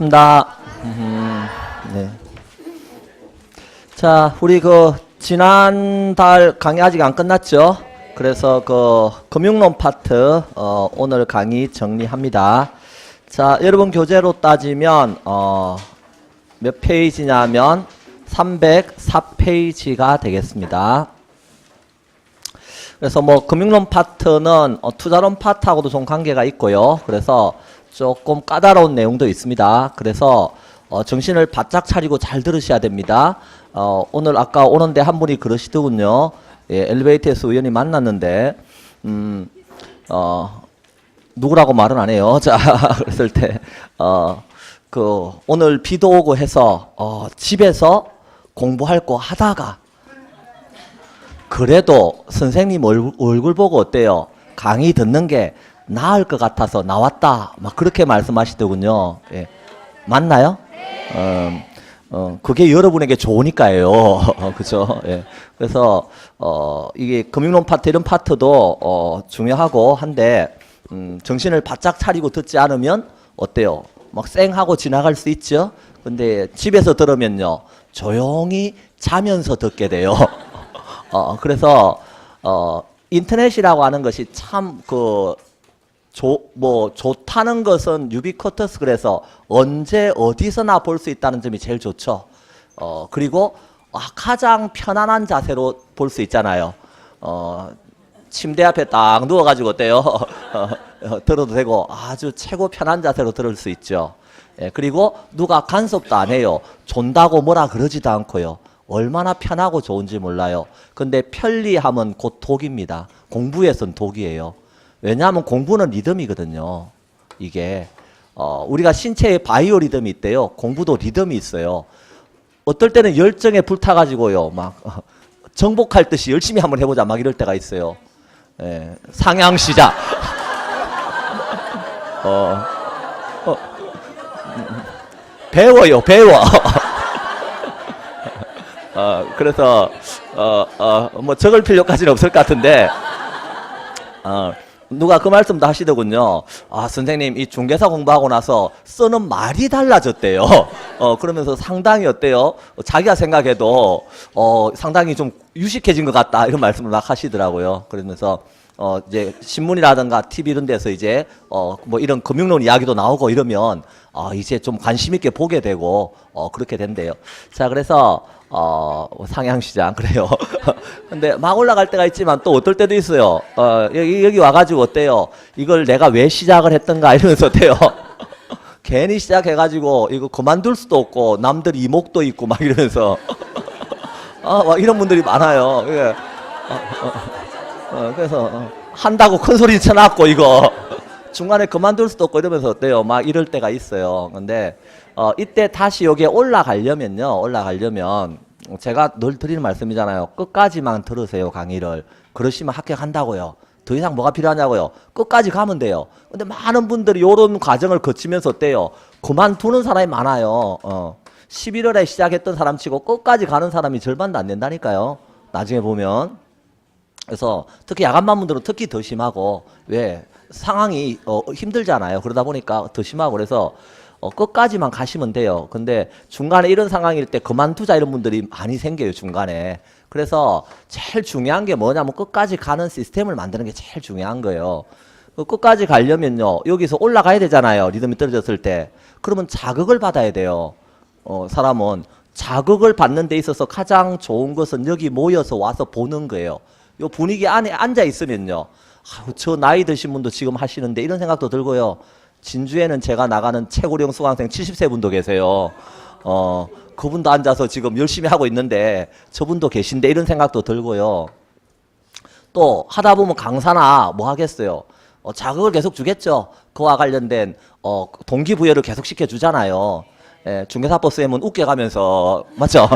반갑습니다. 네. 자, 우리 지난달 강의 아직 안 끝났죠? 그래서 금융론 파트 오늘 강의 정리합니다. 자, 여러분 교재로 따지면 몇 페이지냐면 304페이지가 되겠습니다. 그래서 금융론 파트는 투자론 파트하고도 좀 관계가 있고요. 그래서 조금 까다로운 내용도 있습니다. 그래서 정신을 바짝 차리고 잘 들으셔야 됩니다. 오늘 아까 오는데 한 분이 그러시더군요. 예, 엘리베이터에서 우연히 만났는데 누구라고 말은 안 해요. 자, 그랬을 때 오늘 비도 오고 해서 집에서 공부할 거 하다가 그래도 선생님 얼굴 보고 어때요? 강의 듣는 게 나을 것 같아서 나왔다. 막 그렇게 말씀하시더군요. 예. 맞나요? 그게 여러분에게 좋으니까요. 그죠? 예. 그래서, 이게 금융론 파트, 이런 파트도, 중요하고 한데, 정신을 바짝 차리고 듣지 않으면 어때요? 막 쌩하고 지나갈 수 있죠? 근데 집에서 들으면요. 조용히 자면서 듣게 돼요. 그래서, 인터넷이라고 하는 것이 참 좋다는 것은 유비쿼터스, 그래서 언제 어디서나 볼 수 있다는 점이 제일 좋죠. 그리고 가장 편안한 자세로 볼 수 있잖아요. 침대 앞에 딱 누워가지고 어때요? 들어도 되고 아주 최고 편한 자세로 들을 수 있죠. 예, 그리고 누가 간섭도 안 해요. 존다고 뭐라 그러지도 않고요. 얼마나 편하고 좋은지 몰라요. 근데 편리함은 곧 독입니다. 공부에선 독이에요. 왜냐하면 공부는 리듬이거든요. 이게 우리가 신체에 바이오 리듬이 있대요. 공부도 리듬이 있어요. 어떨 때는 열정에 불타가지고요, 막 정복할 듯이 열심히 한번 해보자 막 이럴 때가 있어요. 예, 상향 시작. 배워요, 배워. 그래서 적을 필요까지는 없을 것 같은데. 누가 그 말씀도 하시더군요. 선생님, 이 중개사 공부하고 나서 쓰는 말이 달라졌대요. 그러면서 상당히 어때요? 자기가 생각해도, 상당히 좀 유식해진 것 같다. 이런 말씀을 막 하시더라고요. 그러면서, 이제 신문이라든가 TV 이런 데서 이제, 이런 금융론 이야기도 나오고 이러면, 이제 좀 관심 있게 보게 되고, 그렇게 된대요. 자, 그래서, 상향시장, 그래요. 근데 막 올라갈 때가 있지만 또 어떨 때도 있어요. 여기 와가지고 어때요? 이걸 내가 왜 시작을 했던가 이러면서 어때요? 괜히 시작해가지고 이거 그만둘 수도 없고 남들 이목도 있고 막 이러면서 막 이런 분들이 많아요. 그래서 한다고 큰 소리 쳐놨고 이거 중간에 그만둘 수도 없고 이러면서 어때요? 막 이럴 때가 있어요. 근데 이때 다시 여기에 올라가려면 제가 늘 드리는 말씀이잖아요. 끝까지만 들으세요, 강의를. 그러시면 합격한다고요. 더 이상 뭐가 필요하냐고요. 끝까지 가면 돼요. 근데 많은 분들이 이런 과정을 거치면서 어때요? 그만두는 사람이 많아요. 11월에 시작했던 사람 치고 끝까지 가는 사람이 절반도 안 된다니까요. 나중에 보면. 그래서 특히 야간반 분들은 특히 더 심하고, 왜? 상황이 힘들잖아요. 그러다 보니까 더 심하고, 그래서 끝까지만 가시면 돼요. 근데 중간에 이런 상황일 때 그만두자 이런 분들이 많이 생겨요, 중간에. 그래서 제일 중요한 게 뭐냐면 끝까지 가는 시스템을 만드는 게 제일 중요한 거예요. 끝까지 가려면요, 여기서 올라가야 되잖아요, 리듬이 떨어졌을 때. 그러면 자극을 받아야 돼요. 사람은 자극을 받는 데 있어서 가장 좋은 것은 여기 모여서 와서 보는 거예요. 요 분위기 안에 앉아 있으면요, 저 나이 드신 분도 지금 하시는데 이런 생각도 들고요. 진주에는 제가 나가는 최고령 수강생 70세 분도 계세요. 그분도 앉아서 지금 열심히 하고 있는데 저분도 계신데 이런 생각도 들고요. 또 하다 보면 강사나 뭐 하겠어요. 자극을 계속 주겠죠. 그와 관련된 동기부여를 계속 시켜주잖아요. 예, 중개사법 쌤은 웃겨가면서 맞죠?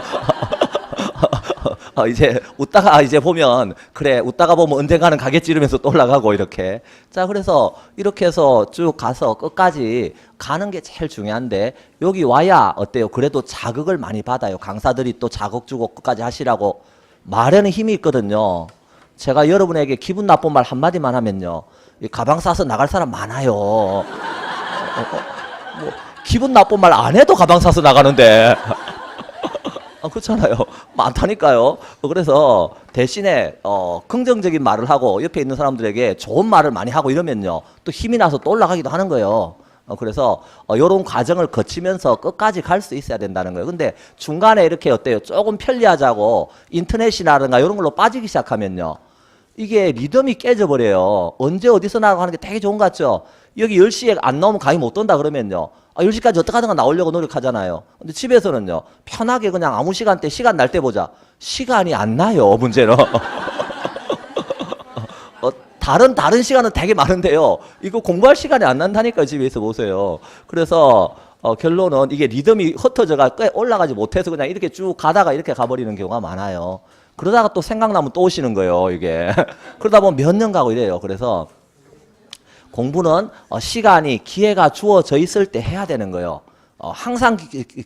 이제 웃다가 이제 보면 그래 웃다가 보면 언젠가는 가겠지 이러면서 또 올라가고 이렇게. 자, 그래서 이렇게 해서 쭉 가서 끝까지 가는 게 제일 중요한데 여기 와야 어때요? 그래도 자극을 많이 받아요. 강사들이 또 자극 주고 끝까지 하시라고 말에는 힘이 있거든요. 제가 여러분에게 기분 나쁜 말 한마디만 하면요, 이 가방 싸서 나갈 사람 많아요. 기분 나쁜 말 안 해도 가방 사서 나가는데. 그렇잖아요. 많다니까요. 그래서 대신에 긍정적인 말을 하고 옆에 있는 사람들에게 좋은 말을 많이 하고 이러면요. 또 힘이 나서 또 올라가기도 하는 거예요. 그래서 이런 과정을 거치면서 끝까지 갈 수 있어야 된다는 거예요. 근데 중간에 이렇게 어때요? 조금 편리하자고 인터넷이라든가 이런 걸로 빠지기 시작하면요. 이게 리듬이 깨져버려요. 언제 어디서 나가고 하는 게 되게 좋은 것 같죠? 여기 10시에 안 나오면 강의 못 떤다 그러면요. 10시까지 어떻게 하든가 나오려고 노력하잖아요. 근데 집에서는요. 편하게 그냥 아무 시간대 시간 날 때 보자. 시간이 안 나요. 문제는. 다른 시간은 되게 많은데요. 이거 공부할 시간이 안 난다니까요. 집에서 보세요. 그래서 결론은 이게 리듬이 흩어져가 꽤 올라가지 못해서 그냥 이렇게 쭉 가다가 이렇게 가버리는 경우가 많아요. 그러다가 또 생각나면 또 오시는 거예요. 이게. 그러다 보면 몇 년 가고 이래요. 그래서 공부는 시간이 기회가 주어져 있을 때 해야 되는 거예요. 항상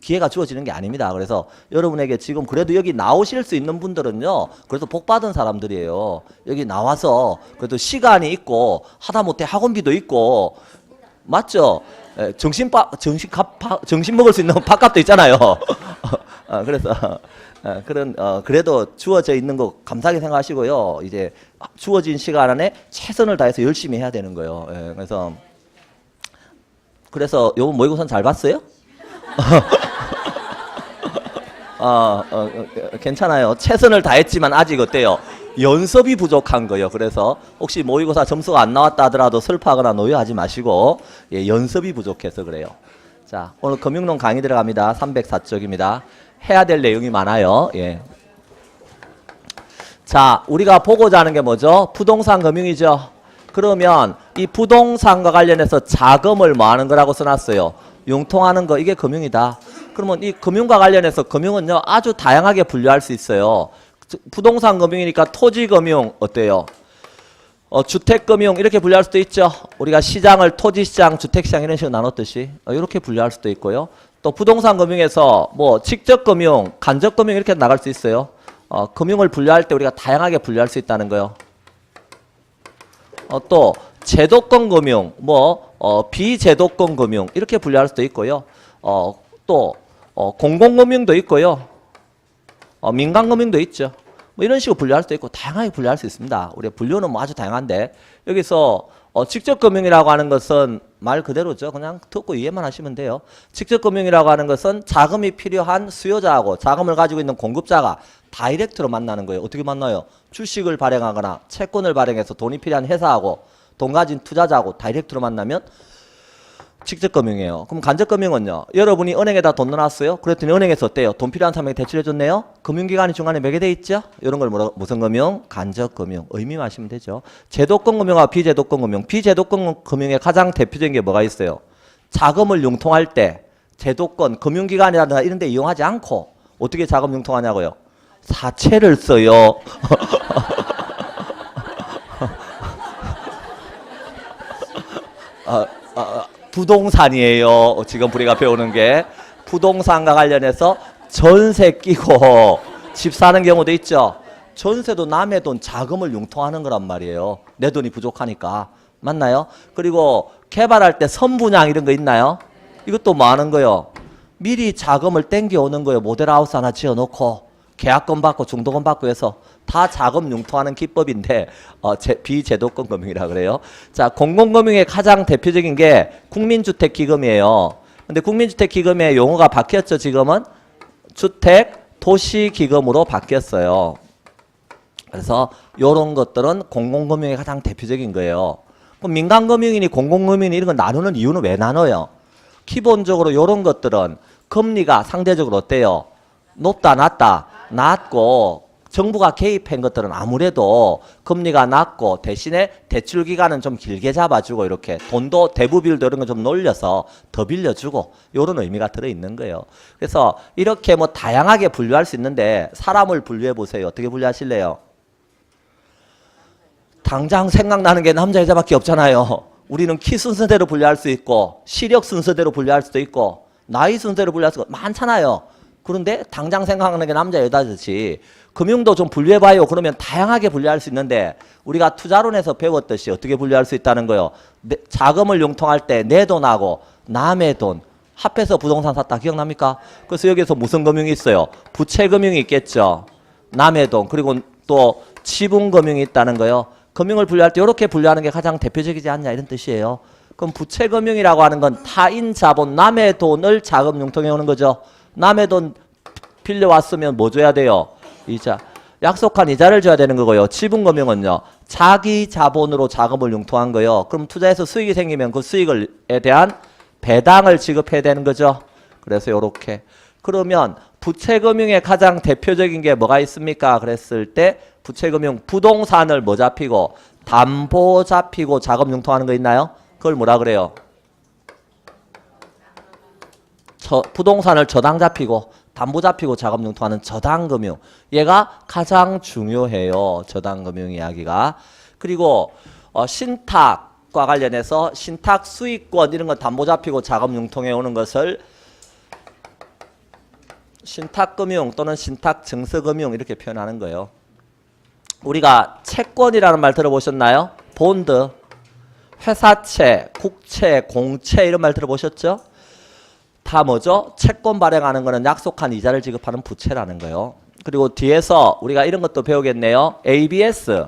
기회가 주어지는 게 아닙니다. 그래서 여러분에게 지금 그래도 여기 나오실 수 있는 분들은요. 그래도 복 받은 사람들이에요. 여기 나와서 그래도 시간이 있고 하다못해 학원비도 있고 맞죠? 점심 먹을 수 있는 밥값도 있잖아요. 그래서 그래도 주어져 있는 거 감사하게 생각하시고요. 이제 주어진 시간 안에 최선을 다해서 열심히 해야 되는 거예요. 그래서 요번 모의고사는 잘 봤어요? 괜찮아요. 최선을 다했지만 아직 어때요? 연습이 부족한 거예요. 그래서 혹시 모의고사 점수가 안 나왔다 하더라도 슬퍼하거나 노여하지 마시고 연습이 부족해서 그래요. 자, 오늘 금융론 강의 들어갑니다. 304쪽입니다. 해야 될 내용이 많아요. 자, 우리가 보고자 하는 게 뭐죠? 부동산 금융이죠. 그러면 이 부동산과 관련해서 자금을 뭐 하는 거라고 써놨어요? 융통하는 거, 이게 금융이다. 그러면 이 금융과 관련해서 금융은요, 아주 다양하게 분류할 수 있어요. 부동산 금융이니까 토지 금융 어때요? 주택 금융 이렇게 분류할 수도 있죠. 우리가 시장을 토지 시장, 주택 시장 이런 식으로 나눴듯이 이렇게 분류할 수도 있고요. 또 부동산 금융에서 뭐 직접 금융, 간접 금융 이렇게 나갈 수 있어요. 금융을 분류할 때 우리가 다양하게 분류할 수 있다는 거요. 또 제도권 금융, 비제도권 금융 이렇게 분류할 수도 있고요. 또 공공금융도 있고요. 민간금융도 있죠. 뭐 이런 식으로 분류할 수도 있고 다양하게 분류할 수 있습니다. 우리가 분류는 뭐 아주 다양한데 여기서 직접 금융이라고 하는 것은 말 그대로죠. 그냥 듣고 이해만 하시면 돼요. 직접 금융이라고 하는 것은 자금이 필요한 수요자하고 자금을 가지고 있는 공급자가 다이렉트로 만나는 거예요. 어떻게 만나요? 주식을 발행하거나 채권을 발행해서 돈이 필요한 회사하고 돈 가진 투자자하고 다이렉트로 만나면 직접 금융이에요. 그럼 간접 금융은요? 여러분이 은행에다 돈 넣어놨어요? 그랬더니 은행에서 어때요? 돈 필요한 사람에게 대출해줬네요? 금융기관이 중간에 매개돼 있죠? 이런 걸 무슨 금융? 간접 금융. 의미만 하시면 되죠. 제도권 금융과 비제도권 금융. 비제도권 금융의 가장 대표적인 게 뭐가 있어요? 자금을 융통할 때 제도권, 금융기관이라든가 이런 데 이용하지 않고 어떻게 자금 융통하냐고요? 사채를 써요. 부동산이에요. 지금 우리가 배우는 게 부동산과 관련해서 전세 끼고 집 사는 경우도 있죠. 전세도 남의 돈 자금을 융통하는 거란 말이에요. 내 돈이 부족하니까. 맞나요? 그리고 개발할 때 선분양 이런 거 있나요? 이것도 뭐 하는 거요? 미리 자금을 땡겨오는 거예요. 모델하우스 하나 지어놓고 계약금 받고 중도금 받고 해서 다 자금 융통하는 기법인데 비제도권 금융이라 그래요. 자, 공공금융의 가장 대표적인 게 국민주택기금이에요. 근데 국민주택기금의 용어가 바뀌었죠. 지금은 주택도시기금으로 바뀌었어요. 그래서 이런 것들은 공공금융의 가장 대표적인 거예요. 그럼 민간금융이니 공공금융이니 이런 거 나누는 이유는 왜 나눠요? 기본적으로 이런 것들은 금리가 상대적으로 어때요? 높다 낮다? 낮고 정부가 개입한 것들은 아무래도 금리가 낮고 대신에 대출 기간은 좀 길게 잡아주고 이렇게 돈도 대부비율도 이런 거 좀 놀려서 더 빌려주고 이런 의미가 들어있는 거예요. 그래서 이렇게 뭐 다양하게 분류할 수 있는데 사람을 분류해 보세요. 어떻게 분류하실래요? 당장 생각나는 게 남자 여자밖에 없잖아요. 우리는 키 순서대로 분류할 수 있고 시력 순서대로 분류할 수도 있고 나이 순서대로 분류할 수가 많잖아요. 그런데 당장 생각하는 게 남자 여자듯이 금융도 좀 분류해봐요. 그러면 다양하게 분류할 수 있는데 우리가 투자론에서 배웠듯이 어떻게 분류할 수 있다는 거요. 자금을 융통할 때 내 돈하고 남의 돈 합해서 부동산 샀다. 기억납니까? 그래서 여기서 무슨 금융이 있어요? 부채금융이 있겠죠. 남해동 그리고 또 지분금융이 있다는 거요. 금융을 분류할 때 이렇게 분류하는 게 가장 대표적이지 않냐 이런 뜻이에요. 그럼 부채금융이라고 하는 건 타인 자본 남의 돈을 자금 융통해 오는 거죠. 남의 돈 빌려왔으면 뭐 줘야 돼요? 이자. 약속한 이자를 줘야 되는 거고요. 지분금융은요. 자기 자본으로 자금을 융통한 거요. 그럼 투자해서 수익이 생기면 그 수익에 대한 배당을 지급해야 되는 거죠. 그래서 요렇게. 그러면 부채금융의 가장 대표적인 게 뭐가 있습니까? 그랬을 때 부채금융 부동산을 뭐 잡히고 담보 잡히고 자금 융통하는 거 있나요? 그걸 뭐라 그래요? 부동산을 저당 잡히고 담보 잡히고 자금 융통하는 저당금융. 얘가 가장 중요해요. 저당금융 이야기가. 그리고 신탁과 관련해서 신탁 수익권 이런 거 담보 잡히고 자금 융통해 오는 것을 신탁금융 또는 신탁증서금융 이렇게 표현하는 거예요. 우리가 채권이라는 말 들어보셨나요? 본드, 회사채, 국채, 공채 이런 말 들어보셨죠? 다 뭐죠? 채권 발행하는 거는 약속한 이자를 지급하는 부채라는 거예요. 그리고 뒤에서 우리가 이런 것도 배우겠네요. ABS,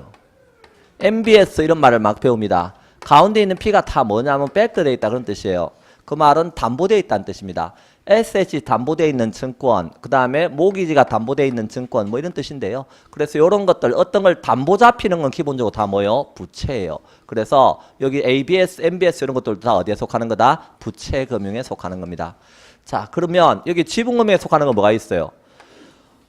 MBS 이런 말을 막 배웁니다. 가운데 있는 P가 다 뭐냐면 백드돼 있다 그런 뜻이에요. 그 말은 담보되어 있다는 뜻입니다. SH 담보되어 있는 증권, 그 다음에 모기지가 담보되어 있는 증권 뭐 이런 뜻인데요. 그래서 이런 것들 어떤 걸 담보 잡히는 건 기본적으로 다 뭐예요? 부채예요. 그래서 여기 ABS, MBS 이런 것들도 다 어디에 속하는 거다? 부채금융에 속하는 겁니다. 자, 그러면 여기 지분금융에 속하는 건 뭐가 있어요?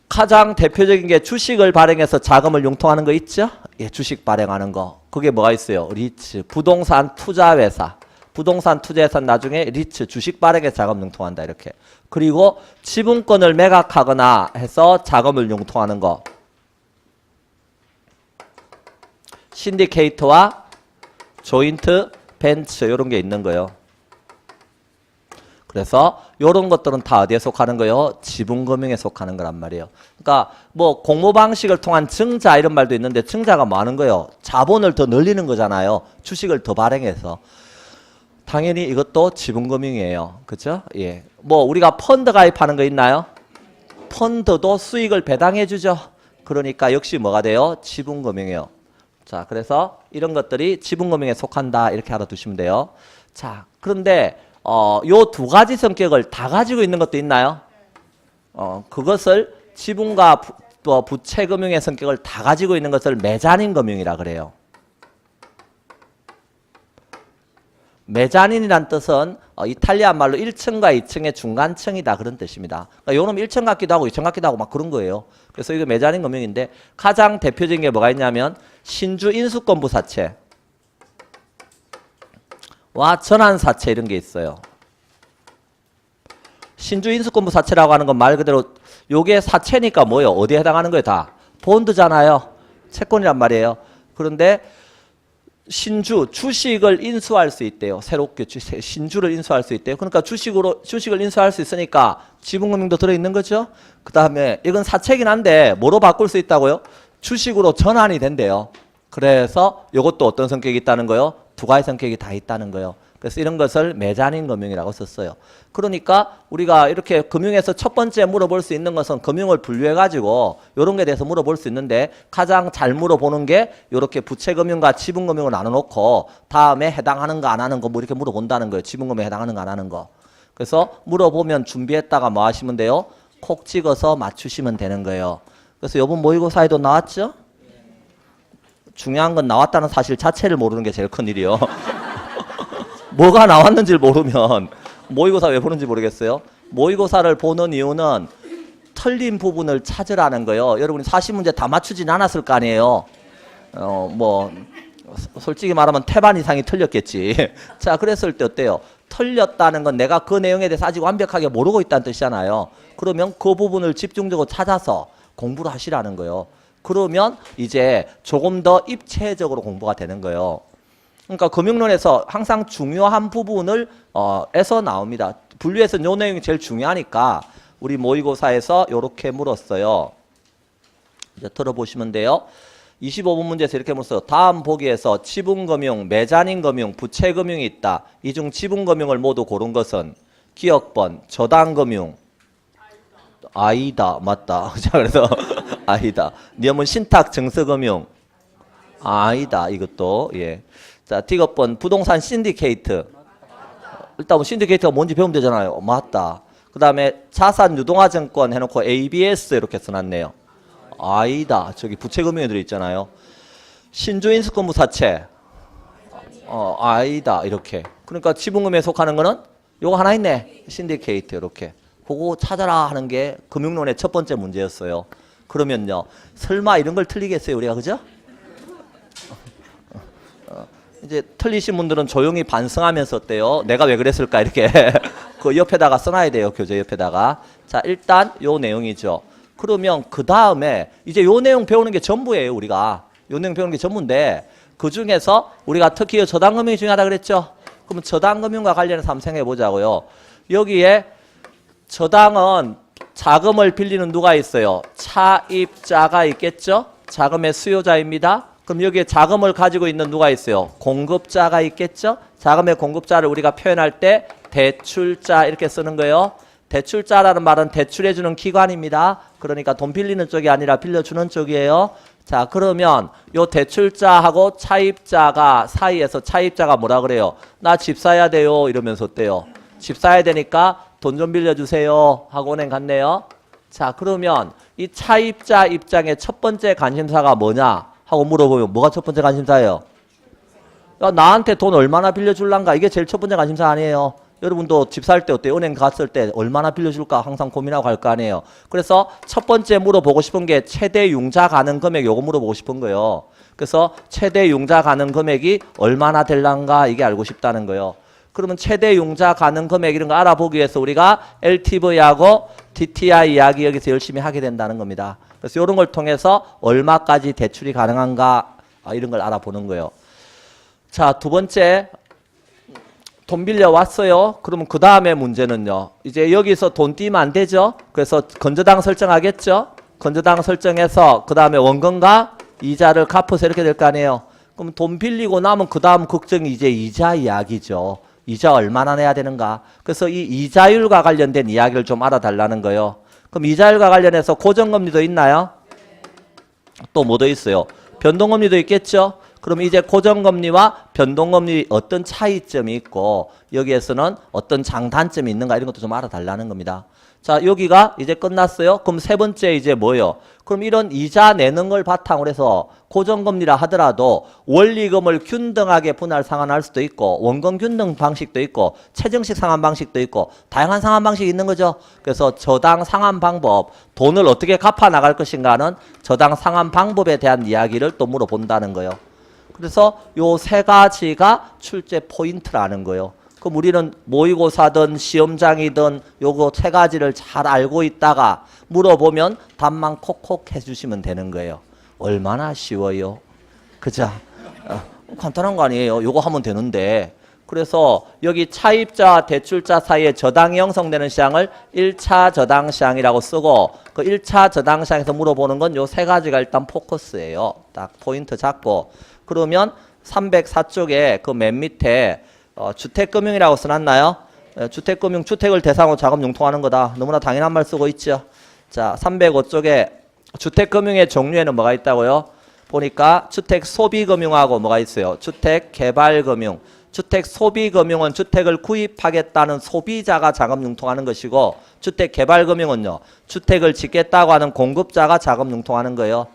가장 대표적인 게 주식을 발행해서 자금을 융통하는 거 있죠? 예, 주식 발행하는 거. 그게 뭐가 있어요? 리츠, 부동산 투자회사. 부동산 투자해서 나중에 리츠 주식 발행에 자금 융통한다 이렇게. 그리고 지분권을 매각하거나 해서 자금을 융통하는 거. 신디케이터와 조인트 벤처 이런 게 있는 거예요. 그래서 이런 것들은 다 어디에 속하는 거예요? 지분금융에 속하는 거란 말이에요. 그러니까 뭐 공모 방식을 통한 증자 이런 말도 있는데 증자가 뭐 하는 거예요? 자본을 더 늘리는 거잖아요. 주식을 더 발행해서. 당연히 이것도 지분금융이에요. 그죠? 예. 뭐 우리가 펀드 가입하는 거 있나요? 펀드도 수익을 배당해 주죠. 그러니까 역시 뭐가 돼요? 지분금융이에요. 자, 그래서 이런 것들이 지분금융에 속한다 이렇게 알아두시면 돼요. 자, 그런데 요 두 가지 성격을 다 가지고 있는 것도 있나요? 그것을 지분과 부채금융의 성격을 다 가지고 있는 것을 메자닌 금융이라 그래요. 메자닌이란 뜻은 이탈리아 말로 1층과 2층의 중간층이다 그런 뜻입니다. 그러니까 요놈 1층 같기도 하고 2층 같기도 하고 막 그런 거예요. 그래서 이거 메자닌 금융인데 가장 대표적인 게 뭐가 있냐면 신주 인수권부 사채와 전환 사채 이런 게 있어요. 신주 인수권부 사채라고 하는 건 말 그대로 요게 사채니까 뭐예요? 어디에 해당하는 거예요? 다 본드잖아요. 채권이란 말이에요. 그런데 신주, 주식을 인수할 수 있대요. 새롭게 신주를 인수할 수 있대요. 그러니까 주식을 인수할 수 있으니까 지분금융도 들어있는 거죠. 그 다음에 이건 사채긴 한데 뭐로 바꿀 수 있다고요? 주식으로 전환이 된대요. 그래서 이것도 어떤 성격이 있다는 거요? 두 가지 성격이 다 있다는 거예요. 그래서 이런 것을 메자닌 금융이라고 썼어요. 그러니까 우리가 이렇게 금융에서 첫 번째 물어볼 수 있는 것은 금융을 분류해가지고 이런 게 대해서 물어볼 수 있는데 가장 잘 물어보는 게 이렇게 부채금융과 지분금융을 나눠놓고 다음에 해당하는가 안 하는 거 뭐 이렇게 물어본다는 거예요. 지분금융에 해당하는가 안 하는 거. 그래서 물어보면 준비했다가 뭐 하시면 돼요? 콕 찍어서 맞추시면 되는 거예요. 그래서 이번 모의고사에도 나왔죠? 중요한 건 나왔다는 사실 자체를 모르는 게 제일 큰일이요. 뭐가 나왔는지를 모르면 모의고사 왜 보는지 모르겠어요. 모의고사를 보는 이유는 틀린 부분을 찾으라는 거예요. 여러분이 40문제 다 맞추진 않았을 거 아니에요. 뭐 솔직히 말하면 태반 이상이 틀렸겠지. 자, 그랬을 때 어때요? 틀렸다는 건 내가 그 내용에 대해서 아직 완벽하게 모르고 있다는 뜻이잖아요. 그러면 그 부분을 집중적으로 찾아서 공부를 하시라는 거예요. 그러면 이제 조금 더 입체적으로 공부가 되는 거예요. 그러니까 금융론에서 항상 중요한 부분을 에서 나옵니다. 분류해서 요 내용이 제일 중요하니까 우리 모의고사에서 이렇게 물었어요. 이제 들어보시면 돼요. 25번 문제에서 이렇게 물었어요. 다음 보기에서 지분금융, 메자닌금융, 부채금융이 있다. 이 중 지분금융을 모두 고른 것은 기억번, 저당금융. 아니다. 맞다. 자, 그래서 아니다. 니어문 신탁 증서금융. 아니다. 이것도. 예. 자, 틱업번, 부동산 신디케이트. 일단 뭐 신디케이트가 뭔지 배우면 되잖아요. 맞다. 그 다음에 자산 유동화증권 해놓고 ABS 이렇게 써놨네요. 아니다. 저기 부채금융에 들어있잖아요. 신주인수권부사채. 아니다. 이렇게. 그러니까 지분금에 속하는 거는 요거 하나 있네. 신디케이트 이렇게. 그거 찾아라 하는 게 금융론의 첫 번째 문제였어요. 그러면요. 설마 이런 걸 틀리겠어요, 우리가. 그죠? 이제 틀리신 분들은 조용히 반성하면서 어때요? 내가 왜 그랬을까? 이렇게 그 옆에다가 써놔야 돼요. 교재 옆에다가. 자, 일단 요 내용이죠. 그러면 그 다음에 이제 요 내용 배우는 게 전부예요. 우리가. 요 내용 배우는 게 전부인데 그 중에서 우리가 특히 저당금융이 중요하다 그랬죠. 그러면 저당금융과 관련해서 한번 생각해 보자고요. 여기에 저당은 자금을 빌리는 누가 있어요? 차입자가 있겠죠? 자금의 수요자입니다. 그럼 여기에 자금을 가지고 있는 누가 있어요? 공급자가 있겠죠? 자금의 공급자를 우리가 표현할 때 대출자 이렇게 쓰는 거예요. 대출자라는 말은 대출해주는 기관입니다. 그러니까 돈 빌리는 쪽이 아니라 빌려주는 쪽이에요. 자, 그러면 요 대출자하고 차입자가 사이에서 차입자가 뭐라 그래요? 나 집 사야 돼요. 이러면서 어때요? 집 사야 되니까 돈 좀 빌려주세요. 하고 은행 갔네요. 자, 그러면 이 차입자 입장의 첫 번째 관심사가 뭐냐? 하고 물어보면 뭐가 첫 번째 관심사예요? 야, 나한테 돈 얼마나 빌려줄란가? 이게 제일 첫 번째 관심사 아니에요. 여러분도 집 살 때 어때요? 은행 갔을 때 얼마나 빌려줄까? 항상 고민하고 갈 거 아니에요. 그래서 첫 번째 물어보고 싶은 게 최대 융자 가능 금액 요거 물어보고 싶은 거예요. 그래서 최대 융자 가능 금액이 얼마나 될란가? 이게 알고 싶다는 거예요. 그러면 최대 융자 가능 금액 이런 거 알아보기 위해서 우리가 LTV하고 DTI 이야기 여기서 열심히 하게 된다는 겁니다. 그래서 이런 걸 통해서 얼마까지 대출이 가능한가 이런 걸 알아보는 거예요. 자, 두 번째 돈 빌려 왔어요. 그러면 그 다음에 문제는요. 이제 여기서 돈 띄면 안 되죠. 그래서 건저당 설정하겠죠. 건저당 설정해서 그 다음에 원금과 이자를 갚아서 이렇게 될 거 아니에요. 그럼 돈 빌리고 나면 그 다음 걱정이 이제 이자 이야기죠. 이자 얼마나 내야 되는가. 그래서 이 이자율과 관련된 이야기를 좀 알아달라는 거예요. 그럼 이자율과 관련해서 고정금리도 있나요? 또 뭐 더 있어요? 변동금리도 있겠죠? 그럼 이제 고정금리와 변동금리 어떤 차이점이 있고 여기에서는 어떤 장단점이 있는가 이런 것도 좀 알아달라는 겁니다. 자, 여기가 이제 끝났어요. 그럼 세 번째 이제 뭐예요? 그럼 이런 이자 내는 걸 바탕으로 해서 고정금리라 하더라도 원리금을 균등하게 분할 상환할 수도 있고 원금 균등 방식도 있고 최정식 상환 방식도 있고 다양한 상환 방식이 있는 거죠. 그래서 저당 상환 방법, 돈을 어떻게 갚아 나갈 것인가는 저당 상환 방법에 대한 이야기를 또 물어본다는 거예요. 그래서 요 세 가지가 출제 포인트라는 거예요. 그럼 우리는 모의고사든 시험장이든 요거 세 가지를 잘 알고 있다가 물어보면 답만 콕콕 해주시면 되는 거예요. 얼마나 쉬워요? 그죠? 간단한 거 아니에요. 요거 하면 되는데. 그래서 여기 차입자와 대출자 사이에 저당이 형성되는 시항을 1차 저당 시항이라고 쓰고 그 1차 저당 시항에서 물어보는 건 요 세 가지가 일단 포커스예요. 딱 포인트 잡고 그러면 304쪽에 그 맨 밑에 주택금융이라고 써놨나요? 주택금융, 주택을 대상으로 자금 융통하는 거다. 너무나 당연한 말 쓰고 있죠. 자, 305쪽에 주택금융의 종류에는 뭐가 있다고요? 보니까 주택소비금융하고 뭐가 있어요? 주택개발금융. 주택소비금융은 주택을 구입하겠다는 소비자가 자금 융통하는 것이고 주택개발금융은요. 주택을 짓겠다고 하는 공급자가 자금 융통하는 거예요.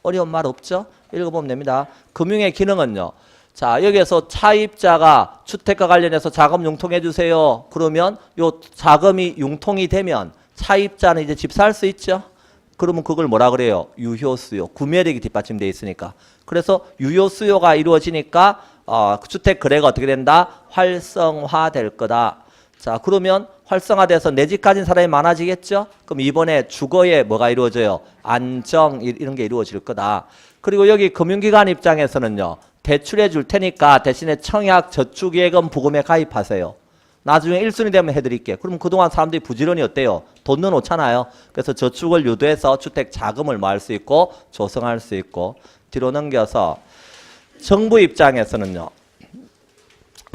어려운 말 없죠? 읽어보면 됩니다. 금융의 기능은요. 자, 여기에서 차입자가 주택과 관련해서 자금 융통해 주세요. 그러면 요 자금이 융통이 되면 차입자는 이제 집 살 수 있죠. 그러면 그걸 뭐라 그래요? 유효수요. 구매력이 뒷받침되어 있으니까. 그래서 유효수요가 이루어지니까 주택 거래가 어떻게 된다? 활성화될 거다. 자, 그러면 활성화돼서 내 집 가진 사람이 많아지겠죠? 그럼 이번에 주거에 뭐가 이루어져요? 안정 이런 게 이루어질 거다. 그리고 여기 금융기관 입장에서는요. 대출해 줄 테니까 대신에 청약 저축예금 부금에 가입하세요. 나중에 1순위 되면 해드릴게. 그럼 그동안 사람들이 부지런히 어때요? 돈 넣어놓잖아요. 그래서 저축을 유도해서 주택 자금을 모을 수 있고 조성할 수 있고 뒤로 넘겨서 정부 입장에서는요.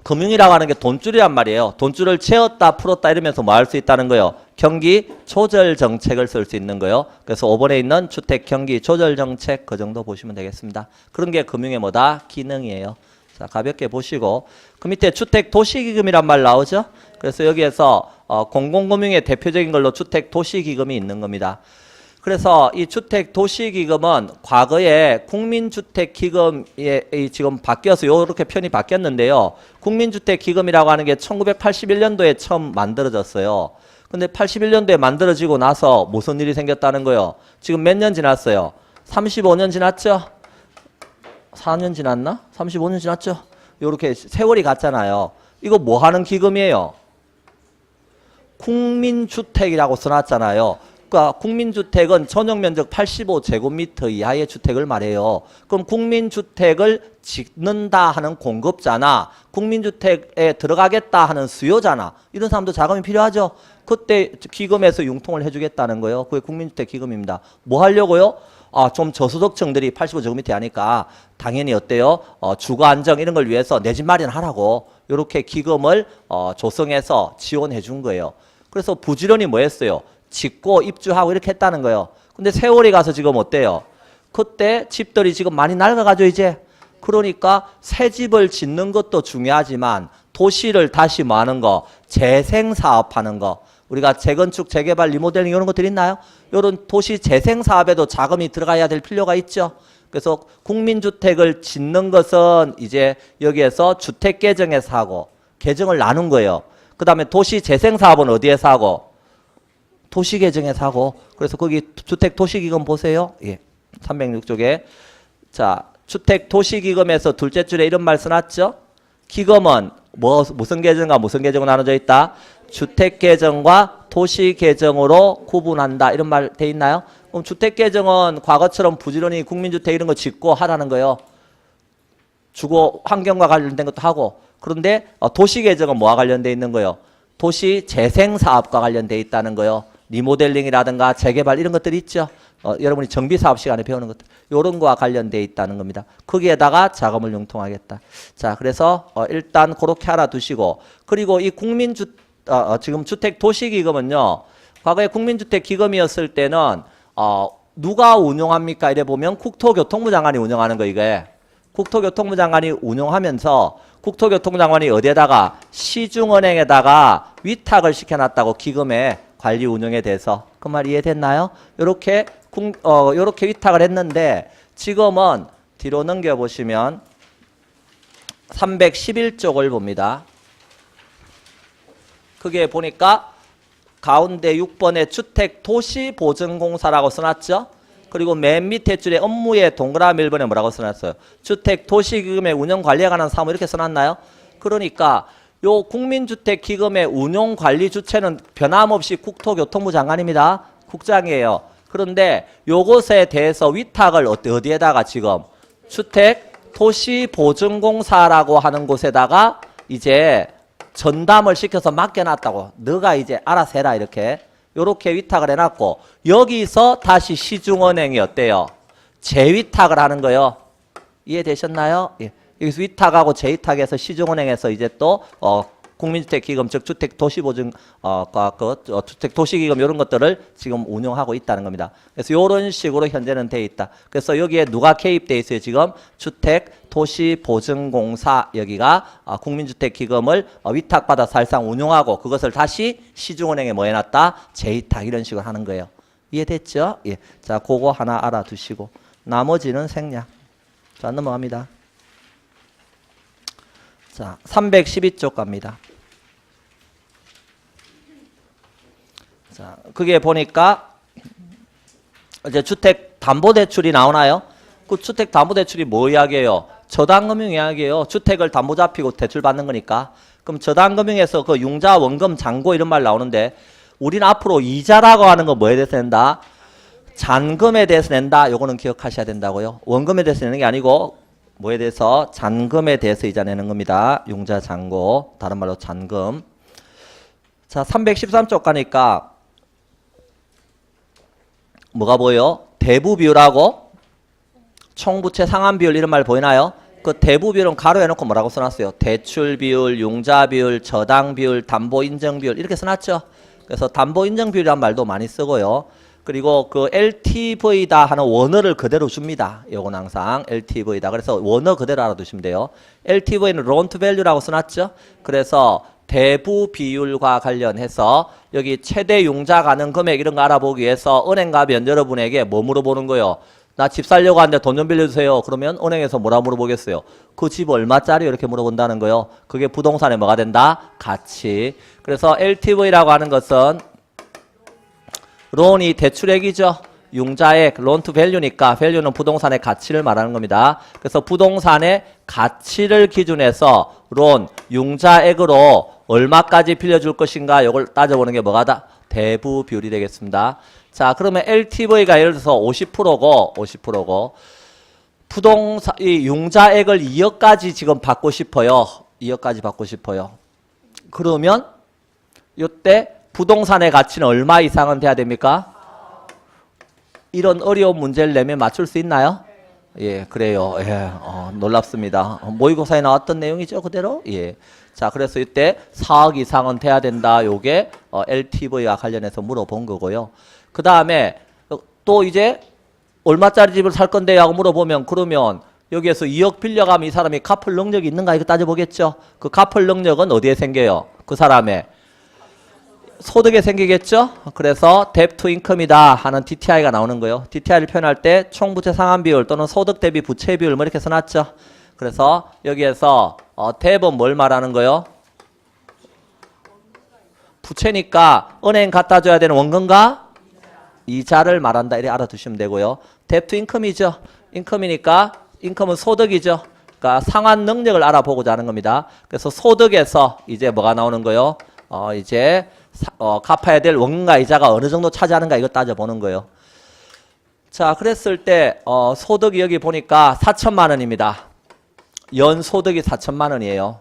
금융이라고 하는 게 돈줄이란 말이에요. 돈줄을 채웠다 풀었다 이러면서 뭐 할 수 있다는 거예요. 경기 조절 정책을 쓸 수 있는 거예요. 그래서 5번에 있는 주택 경기 조절 정책 그 정도 보시면 되겠습니다. 그런 게 금융의 뭐다? 기능이에요. 자, 가볍게 보시고 그 밑에 주택 도시기금이란 말 나오죠? 그래서 여기에서 공공금융의 대표적인 걸로 주택 도시기금이 있는 겁니다. 그래서 이 주택 도시기금은 과거에 국민주택기금에 지금 바뀌어서 이렇게 편이 바뀌었는데요. 국민주택기금이라고 하는 게 1981년도에 처음 만들어졌어요. 근데 81년도에 만들어지고 나서 무슨 일이 생겼다는 거예요? 지금 몇 년 지났어요? 35년 지났죠? 4년 지났나? 35년 지났죠? 이렇게 세월이 갔잖아요. 이거 뭐 하는 기금이에요? 국민주택이라고 써놨잖아요. 그러니까 국민주택은 전용면적 85제곱미터 이하의 주택을 말해요. 그럼 국민주택을 짓는다 하는 공급자나 국민주택에 들어가겠다 하는 수요자나 이런 사람도 자금이 필요하죠. 그때 기금에서 융통을 해주겠다는 거예요. 그게 국민주택 기금입니다. 뭐 하려고요? 좀 저소득층들이 85제곱미터 하니까 당연히 어때요? 주거 안정 이런 걸 위해서 내 집 마련하라고 이렇게 기금을 조성해서 지원해 준 거예요. 그래서 부지런히 뭐 했어요? 짓고 입주하고 이렇게 했다는 거예요. 근데 세월이 가서 지금 어때요? 그때 집들이 지금 많이 낡아가죠 이제. 그러니까 새 집을 짓는 것도 중요하지만 도시를 다시 뭐 하는 거? 재생사업하는 거. 우리가 재건축, 재개발, 리모델링 이런 것들 있나요? 이런 도시 재생사업에도 자금이 들어가야 될 필요가 있죠. 그래서 국민주택을 짓는 것은 이제 여기에서 주택개정에서 하고 개정을 나눈 거예요. 그 다음에 도시 재생사업은 어디에서 하고? 도시개정에서 하고. 그래서 거기 주택 도시기금 보세요. 예, 306쪽에. 자, 주택 도시기금에서 둘째 줄에 이런 말 써놨죠? 기금은 무슨 계정과 무슨 계정으로 나눠져 있다? 주택계정과 도시계정으로 구분한다. 이런 말 돼 있나요? 그럼 주택계정은 과거처럼 부지런히 국민주택 이런 거 짓고 하라는 거예요. 주거 환경과 관련된 것도 하고. 그런데 도시계정은 뭐와 관련돼 있는 거예요? 도시 재생사업과 관련돼 있다는 거예요. 리모델링이라든가 재개발 이런 것들이 있죠. 여러분이 정비사업 시간에 배우는 것들 이런 거와 관련돼 있다는 겁니다. 거기에다가 자금을 융통하겠다. 자, 그래서 일단 그렇게 알아두시고, 그리고 이 지금 주택 도시기금은요, 과거에 국민주택 기금이었을 때는 누가 운영합니까? 이래 보면 국토교통부 장관이 운영하는 거. 이게 국토교통부 장관이 운영하면서 국토교통부 장관이 어디에다가 시중은행에다가 위탁을 시켜놨다고, 기금의 관리 운영에 대해서. 그 말 이해됐나요? 요렇게 요렇게 위탁을 했는데 지금은 뒤로 넘겨보시면 311쪽을 봅니다. 그게 보니까 가운데 6번에 주택도시보증공사라고 써놨죠? 그리고 맨 밑에 줄에 업무의 동그라미 1번에 뭐라고 써놨어요? 주택도시기금의 운영관리에 관한 사무 이렇게 써놨나요? 그러니까 요 국민주택기금의 운용관리 주체는 변함없이 국토교통부 장관입니다. 국장이에요. 그런데 요것에 대해서 위탁을 어디에다가 지금 주택도시보증공사라고 하는 곳에다가 이제 전담을 시켜서 맡겨놨다고. 너가 이제 알아서 해라 이렇게. 요렇게 위탁을 해놨고, 여기서 다시 시중은행이 어때요? 재위탁을 하는 거예요. 이해되셨나요? 예. 여기서 위탁하고 재위탁해서 시중은행에서 이제 또 국민주택기금, 즉 주택도시보증, 주택도시기금 이런 것들을 지금 운영하고 있다는 겁니다. 그래서 이런 식으로 현재는 돼 있다. 그래서 여기에 누가 개입돼 있어요? 지금 주택도시보증공사, 여기가 국민주택기금을 위탁받아 사실상 운영하고 그것을 다시 시중은행에 뭐 해놨다? 재위탁 이런 식으로 하는 거예요. 이해됐죠? 예. 자, 그거 하나 알아두시고 나머지는 생략. 자, 넘어갑니다. 자, 312쪽 갑니다. 자, 그게 보니까 이제 주택담보대출이 나오나요? 그 주택담보대출이 뭐 이야기예요? 저당금융 이야기예요. 주택을 담보 잡히고 대출 받는 거니까. 그럼 저당금융에서 그 융자, 원금, 잔고 이런 말 나오는데 우리는 앞으로 이자라고 하는 거 뭐에 대해서 낸다? 잔금에 대해서 낸다. 요거는 기억하셔야 된다고요. 원금에 대해서 내는 게 아니고 뭐에 대해서? 잔금에 대해서 이자 내는 겁니다. 융자, 잔고, 다른 말로 잔금. 자, 313쪽 가니까 뭐가 보여? 대부 비율하고 총부채 상환 비율 이런 말 보이나요? 그 대부 비율은 가로 해놓고 뭐라고 써놨어요? 대출 비율, 융자 비율, 저당 비율, 담보 인정 비율 이렇게 써놨죠. 그래서 담보 인정 비율이란 말도 많이 쓰고요. 그리고 그 LTV다 하는 원어를 그대로 줍니다. 요건 항상 LTV다. 그래서 원어 그대로 알아두시면 돼요. LTV는 loan to value라고 써놨죠. 그래서 대부 비율과 관련해서 여기 최대 융자 가능 금액 이런 거 알아보기 위해서 은행 가면 여러분에게 뭐 물어보는 거예요? 나 집 살려고 하는데 돈 좀 빌려주세요. 그러면 은행에서 뭐라 물어보겠어요? 그 집 얼마짜리 이렇게 물어본다는 거예요. 그게 부동산에 뭐가 된다? 가치. 그래서 LTV라고 하는 것은 론이 대출액이죠. 융자액, loan to value니까 value는 부동산의 가치를 말하는 겁니다. 그래서 부동산의 가치를 기준해서 론, 융자액으로 얼마까지 빌려줄 것인가 이걸 따져보는 게 뭐가 대부 비율이 되겠습니다. 자, 그러면 LTV가 예를 들어서 50%고 부동산 이 융자액을 2억까지 지금 받고 싶어요. 2억까지 받고 싶어요. 그러면 이때 부동산의 가치는 얼마 이상은 돼야 됩니까? 이런 어려운 문제를 내면 맞출 수 있나요? 예, 그래요. 예, 놀랍습니다. 모의고사에 나왔던 내용이죠, 그대로? 예. 자, 그래서 이때 4억 이상은 돼야 된다. 요게 LTV와 관련해서 물어본 거고요. 그 다음에 또 이제 얼마짜리 집을 살 건데 하고 물어보면 그러면 여기에서 2억 빌려가면 이 사람이 갚을 능력이 있는가 이거 따져보겠죠. 그 갚을 능력은 어디에 생겨요? 그 사람의 소득에 생기겠죠. 그래서 debt to income이다 하는 DTI가 나오는 거예요. DTI를 표현할 때 총부채 상환 비율 또는 소득 대비 부채 비율 뭐 이렇게 써놨죠. 그래서 여기에서 debt은 뭘 말하는 거예요? 부채니까 은행 갖다 줘야 되는 원금과 이자를 말한다. 이렇게 알아두시면 되고요. debt to income이죠. income이니까 income은 소득이죠. 그러니까 상환 능력을 알아보고자 하는 겁니다. 그래서 소득에서 이제 뭐가 나오는 거예요? 이제 갚아야 될 원금과 이자가 어느 정도 차지하는가 이거 따져보는 거예요. 자, 그랬을 때 소득이 여기 보니까 4천만 원입니다. 연소득이 4천만 원이에요.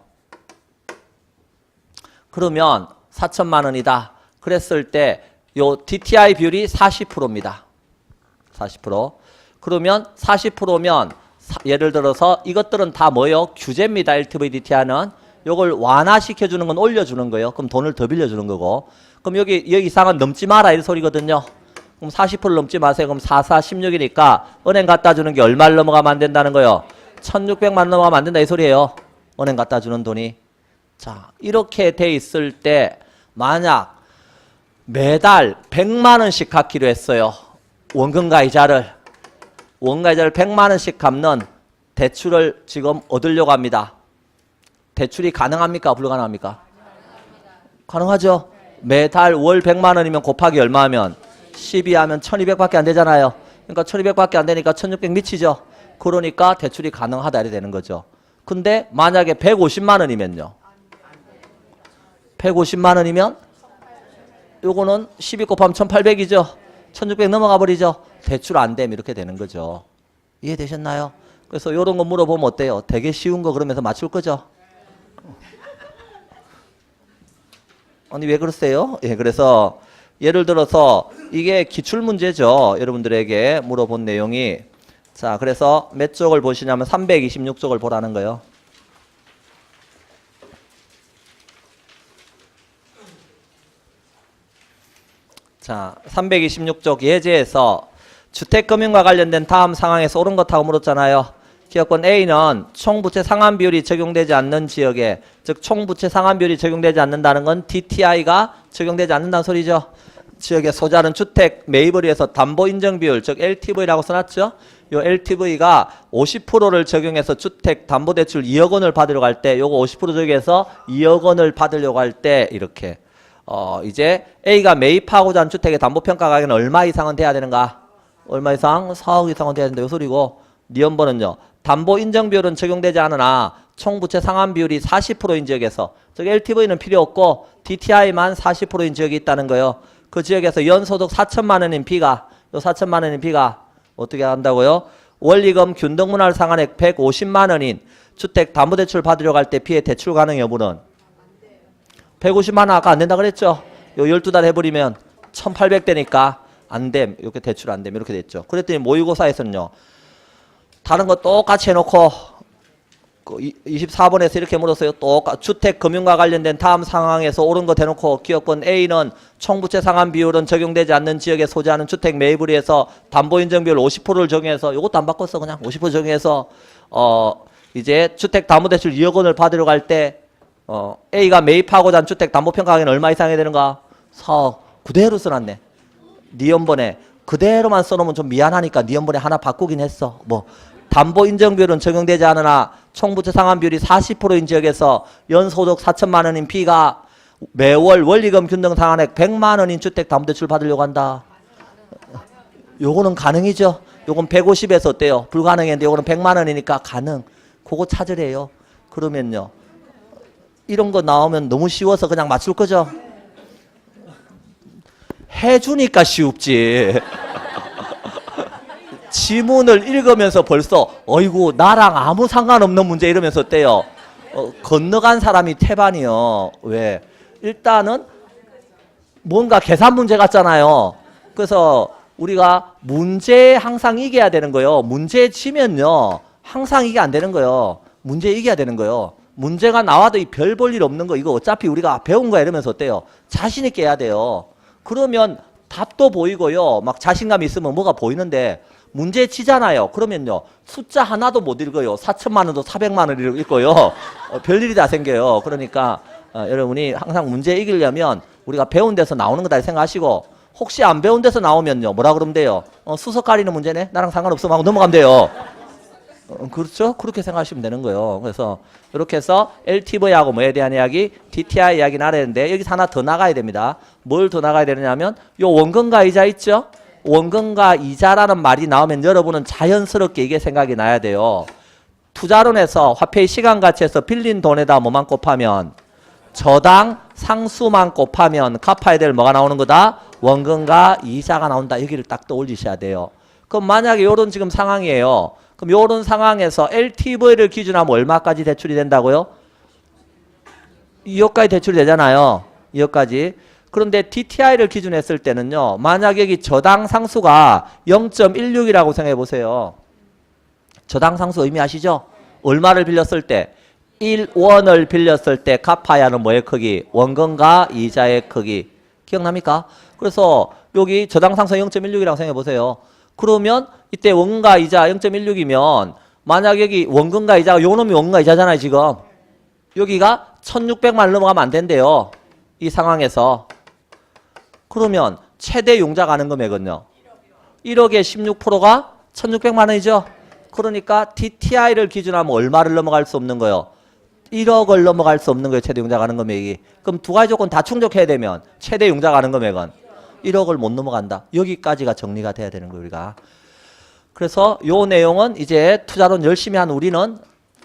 그러면 4천만 원이다. 그랬을 때 요 DTI 비율이 40%입니다. 40%. 그러면 40%면 예를 들어서 이것들은 다 뭐예요? 규제입니다. LTV DTI는. 요걸 완화시켜주는 건 올려주는 거예요. 그럼 돈을 더 빌려주는 거고. 그럼 여기 이상은 넘지 마라 이 소리거든요. 그럼 40% 넘지 마세요. 그럼 4, 4, 16이니까 은행 갖다 주는 게 얼마를 넘어가면 안 된다는 거예요. 1600만 넘어가면 안 된다 이 소리예요. 은행 갖다 주는 돈이. 자, 이렇게 돼 있을 때 만약 매달 100만 원씩 갚기로 했어요. 원금과 이자를 100만 원씩 갚는 대출을 지금 얻으려고 합니다. 대출이 가능합니까? 불가능합니까? 가능하죠. 매달 월 100만 원이면 곱하기 얼마 하면 12 하면 1200밖에 안 되잖아요. 그러니까 1200밖에 안 되니까 1600 미치죠. 그러니까 대출이 가능하다 이렇게 되는 거죠. 근데 만약에 150만 원이면요. 150만 원이면 요거는 12 곱하면 1800이죠. 1600 넘어가 버리죠. 대출 안 되면 이렇게 되는 거죠. 이해되셨나요? 그래서 요런 거 물어보면 어때요? 되게 쉬운 거 그러면서 맞출 거죠. 아니 왜 그러세요? 예, 그래서 예를 들어서 이게 기출문제죠. 여러분들에게 물어본 내용이. 자, 그래서 몇 쪽을 보시냐면 326쪽을 보라는 거예요. 자, 326쪽 예제에서 주택금융과 관련된 다음 상황에서 옳은 것하고 물었잖아요. 기업권 A는 총부채 상환 비율이 적용되지 않는 지역에, 즉 총부채 상환 비율이 적용되지 않는다는 건 DTI가 적용되지 않는다는 소리죠. 지역의 소자는 주택 매입을 위해서 담보 인정 비율, 즉 LTV라고 써놨죠. 요 LTV가 50%를 적용해서 주택 담보 대출 2억 원을 받으려고 할 때, 요거 50% 적용해서 2억 원을 받으려고 할 때 이렇게 이제 A가 매입하고자 하는 주택의 담보 평가 가격은 얼마 이상은 돼야 되는가? 얼마 이상? 4억 이상은 돼야 된다. 요 소리고. 니언번은요. 담보 인정 비율은 적용되지 않으나 총부채 상환 비율이 40%인 지역에서, 즉 LTV는 필요 없고 DTI만 40%인 지역이 있다는 거예요. 그 지역에서 연소득 4천만 원인 B가, 요 4천만 원인 B가 어떻게 한다고요? 원리금 균등분할 상환액 150만 원인 주택 담보대출 받으려고 할 때 B의 대출 가능 여부는 150만 원 아까 안 된다 그랬죠? 요 12달 해버리면 1800 되니까 안 됨. 이렇게 대출 안 됨. 이렇게 됐죠. 그랬더니 모의고사에서는요. 다른 거 똑같이 해놓고 24번에서 이렇게 물었어요. 또 주택 금융과 관련된 다음 상황에서 옳은 거 대놓고 기업권 A는 총부채 상환 비율은 적용되지 않는 지역에 소재하는 주택 매입을 위해서 담보 인정 비율 50%를 정해서 이것도 안 바꿨어. 그냥 50% 정해서 이제 주택 담보대출 2억 원을 받으려고 할 때 A가 매입하고자 한 주택 담보 평가액은 얼마 이상 해야 되는가? 4억. 그대로 써놨네. 니연번에 그대로만 써놓으면 좀 미안하니까 니연번에 하나 바꾸긴 했어. 뭐 담보 인정 비율은 적용되지 않으나 총부채 상환 비율이 40%인 지역에서 연소득 4천만 원인 B가 매월 원리금 균등 상환액 100만 원인 주택 담보대출 받으려고 한다. 요거는 가능이죠. 요건 150에서 어때요? 불가능했는데 요거는 100만 원이니까 가능. 그거 찾으래요. 그러면요. 이런 거 나오면 너무 쉬워서 그냥 맞출 거죠? 해주니까 쉽지. 지문을 읽으면서 벌써 어이구 나랑 아무 상관없는 문제 이러면서 어때요? 건너간 사람이 태반이요. 왜? 일단은 뭔가 계산 문제 같잖아요. 그래서 우리가 문제에 항상 이겨야 되는 거예요. 문제 지면요. 항상 이게 안 되는 거예요. 문제 이겨야 되는 거예요. 문제가 나와도 이 별 볼 일 없는 거 이거 어차피 우리가 배운 거야 이러면서 어때요? 자신 있게 해야 돼요. 그러면 답도 보이고요. 막 자신감 있으면 뭐가 보이는데 문제 치잖아요. 그러면요. 숫자 하나도 못 읽어요. 4천만 원도 400만 원을 읽고요. 별일이 다 생겨요. 그러니까 여러분이 항상 문제 이기려면 우리가 배운 데서 나오는 거다 생각하시고 혹시 안 배운 데서 나오면요. 뭐라 그러면 돼요? 수석 가리는 문제네? 나랑 상관없으면 하고 넘어가면 돼요. 그렇죠? 그렇게 생각하시면 되는 거예요. 그래서 이렇게 해서 LTV하고 뭐에 대한 이야기? DTI 이야기는 알아야 되는데 여기서 하나 더 나가야 됩니다. 뭘 더 나가야 되느냐면 요 원금과 이자 있죠? 원금과 이자라는 말이 나오면 여러분은 자연스럽게 이게 생각이 나야 돼요. 투자론에서 화폐의 시간 가치에서 빌린 돈에다 뭐만 곱하면 저당 상수만 곱하면 갚아야 될 뭐가 나오는 거다? 원금과 이자가 나온다. 여기를 딱 떠올리셔야 돼요. 그럼 만약에 요런 지금 상황이에요. 그럼 요런 상황에서 LTV를 기준하면 얼마까지 대출이 된다고요? 2억까지 대출이 되잖아요. 2억까지. 그런데 DTI를 기준했을 때는요. 만약 여기 저당 상수가 0.16이라고 생각해 보세요. 저당 상수 의미 아시죠? 얼마를 빌렸을 때? 1원을 빌렸을 때 갚아야 하는 뭐의 크기? 원금과 이자의 크기. 기억납니까? 그래서 여기 저당 상수 0.16이라고 생각해 보세요. 그러면 이때 원금과 이자 0.16이면 만약 여기 원금과 이자가 요 놈이 원금과 이자잖아요. 지금. 여기가 1600만 넘어가면 안 된대요. 이 상황에서. 그러면 최대 용자 가는 금액은요. 1억에 16%가 1600만 원이죠. 그러니까 DTI를 기준하면 얼마를 넘어갈 수 없는 거예요. 1억을 넘어갈 수 없는 거예요. 최대 용자 가는 금액이. 그럼 두 가지 조건 다 충족해야 되면 최대 용자 가는 금액은 1억을 못 넘어간다. 여기까지가 정리가 돼야 되는 거예요. 우리가. 그래서 요 내용은 이제 투자론 열심히 한 우리는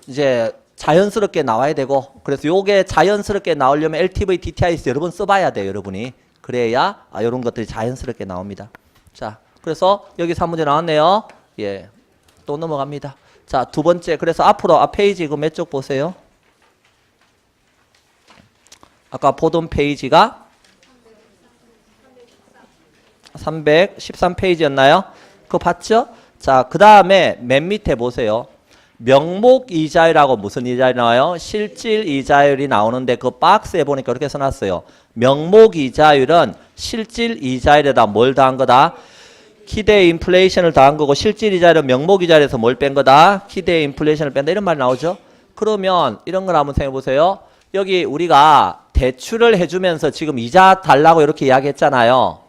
이제 자연스럽게 나와야 되고 그래서 요게 자연스럽게 나오려면 LTV, DTI에서 여러 번 써봐야 돼요. 여러분이. 그래야 이런 것들이 자연스럽게 나옵니다. 자, 그래서 여기서 한 문제 나왔네요. 예, 또 넘어갑니다. 자, 두 번째. 그래서 앞으로 앞 페이지 그 몇 쪽 보세요. 아까 보던 페이지가 313페이지였나요? 그거 봤죠? 자, 그 다음에 맨 밑에 보세요. 명목 이자율하고 무슨 이자율이 나와요? 실질 이자율이 나오는데 그 박스에 보니까 이렇게 써놨어요. 명목 이자율은 실질 이자율에다 뭘 더한 거다? 기대 인플레이션을 더한 거고 실질 이자율은 명목 이자율에서 뭘 뺀 거다? 기대 인플레이션을 뺀다. 이런 말이 나오죠? 그러면 이런 걸 한번 생각해 보세요. 여기 우리가 대출을 해주면서 지금 이자 달라고 이렇게 이야기했잖아요.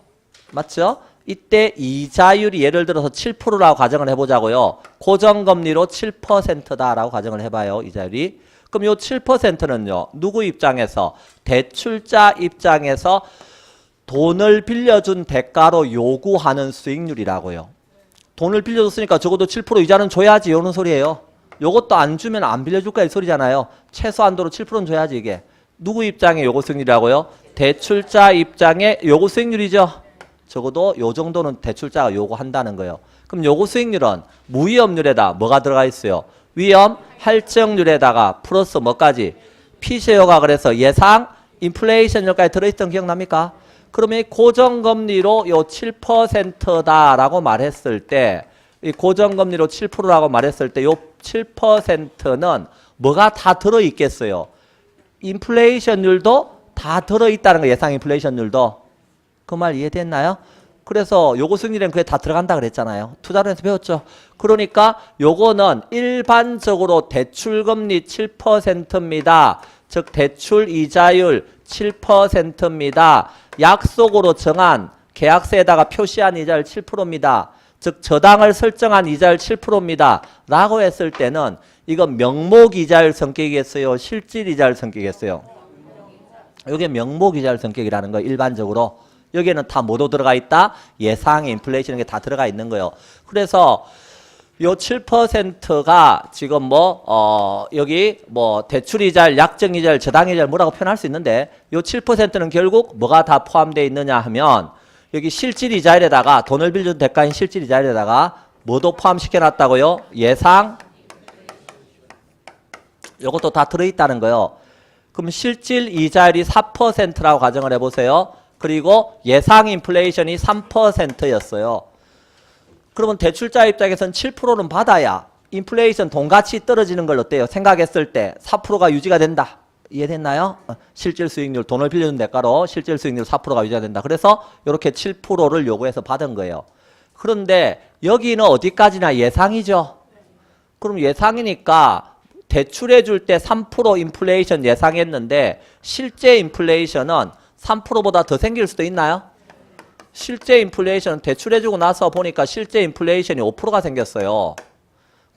맞죠? 이때 이자율이 예를 들어서 7%라고 가정을 해보자고요. 고정금리로 7%다라고 가정을 해봐요. 이자율이. 그럼 요 7%는요. 누구 입장에서? 대출자 입장에서 돈을 빌려준 대가로 요구하는 수익률이라고요. 돈을 빌려줬으니까 적어도 7% 이자는 줘야지 이런 소리예요. 요것도 안 주면 안 빌려줄 거야 이 소리잖아요. 최소한도로 7%는 줘야지 이게. 누구 입장의 요구 수익률이라고요? 대출자 입장의 요구 수익률이죠. 적어도 요 정도는 대출자가 요구한다는 거예요. 그럼 요구 수익률은 무위험률에다 뭐가 들어가 있어요? 위험 할증률에다가 플러스 뭐까지? 피시효가 그래서 예상 인플레이션율까지 들어있던 기억납니까? 그러면 이 고정금리로 요 7%다라고 말했을 때 이 고정금리로 7%라고 말했을 때 요 7%는 뭐가 다 들어있겠어요? 인플레이션율도 다 들어있다는 거, 예상 인플레이션율도. 그 말 이해됐나요? 그래서 요거 승리는 그게 다 들어간다 그랬잖아요. 투자론에서 배웠죠. 그러니까 요거는 일반적으로 대출금리 7%입니다. 즉 대출 이자율 7%입니다. 약속으로 정한 계약서에다가 표시한 이자율 7%입니다. 즉 저당을 설정한 이자율 7%입니다. 라고 했을 때는 이건 명목 이자율 성격이겠어요? 실질 이자율 성격이겠어요? 이게 명목 이자율 성격이라는 거 일반적으로. 여기에는 다 뭐도 들어가 있다? 예상의 인플레이션 게 다 들어가 있는 거예요. 그래서 요 7%가 지금 여기 대출이자율, 약정이자율, 저당이자율 뭐라고 표현할 수 있는데 요 7%는 결국 뭐가 다 포함되어 있느냐 하면 여기 실질이자율에다가 돈을 빌려준 대가인 실질이자율에다가 뭐도 포함시켜 놨다고요? 예상 요것도 다 들어있다는 거예요. 그럼 실질이자율이 4%라고 가정을 해보세요. 그리고 예상 인플레이션이 3%였어요. 그러면 대출자 입장에서는 7%는 받아야 인플레이션 돈가치 떨어지는 걸 어때요? 생각했을 때 4%가 유지가 된다. 이해됐나요? 실질 수익률, 돈을 빌려준 대가로 실질 수익률 4%가 유지가 된다. 그래서 이렇게 7%를 요구해서 받은 거예요. 그런데 여기는 어디까지나 예상이죠? 그럼 예상이니까 대출해 줄 때 3% 인플레이션 예상했는데 실제 인플레이션은 3%보다 더 생길 수도 있나요? 실제 인플레이션 대출해주고 나서 보니까 실제 인플레이션이 5%가 생겼어요.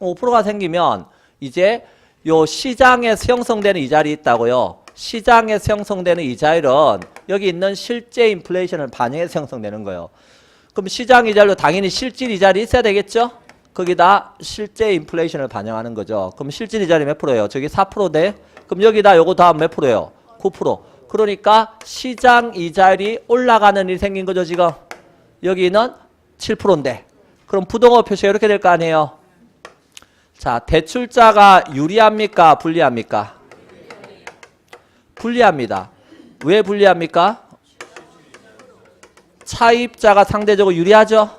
5%가 생기면 이제 요 시장에서 형성되는 이자율이 있다고요. 시장에서 형성되는 이자율은 여기 있는 실제 인플레이션을 반영해서 형성되는 거예요. 그럼 시장 이자율도 당연히 실질 이자율이 있어야 되겠죠? 거기다 실제 인플레이션을 반영하는 거죠. 그럼 실질 이자율이 몇 프로예요? 저기 4%대? 그럼 여기다 요거 다음 몇 프로예요? 9%. 그러니까 시장 이자율이 올라가는 일이 생긴 거죠, 지금. 여기는 7%인데. 그럼 부동호 표시가 이렇게 될 거 아니에요? 자, 대출자가 유리합니까? 불리합니까? 불리합니다. 왜 불리합니까? 차입자가 상대적으로 유리하죠?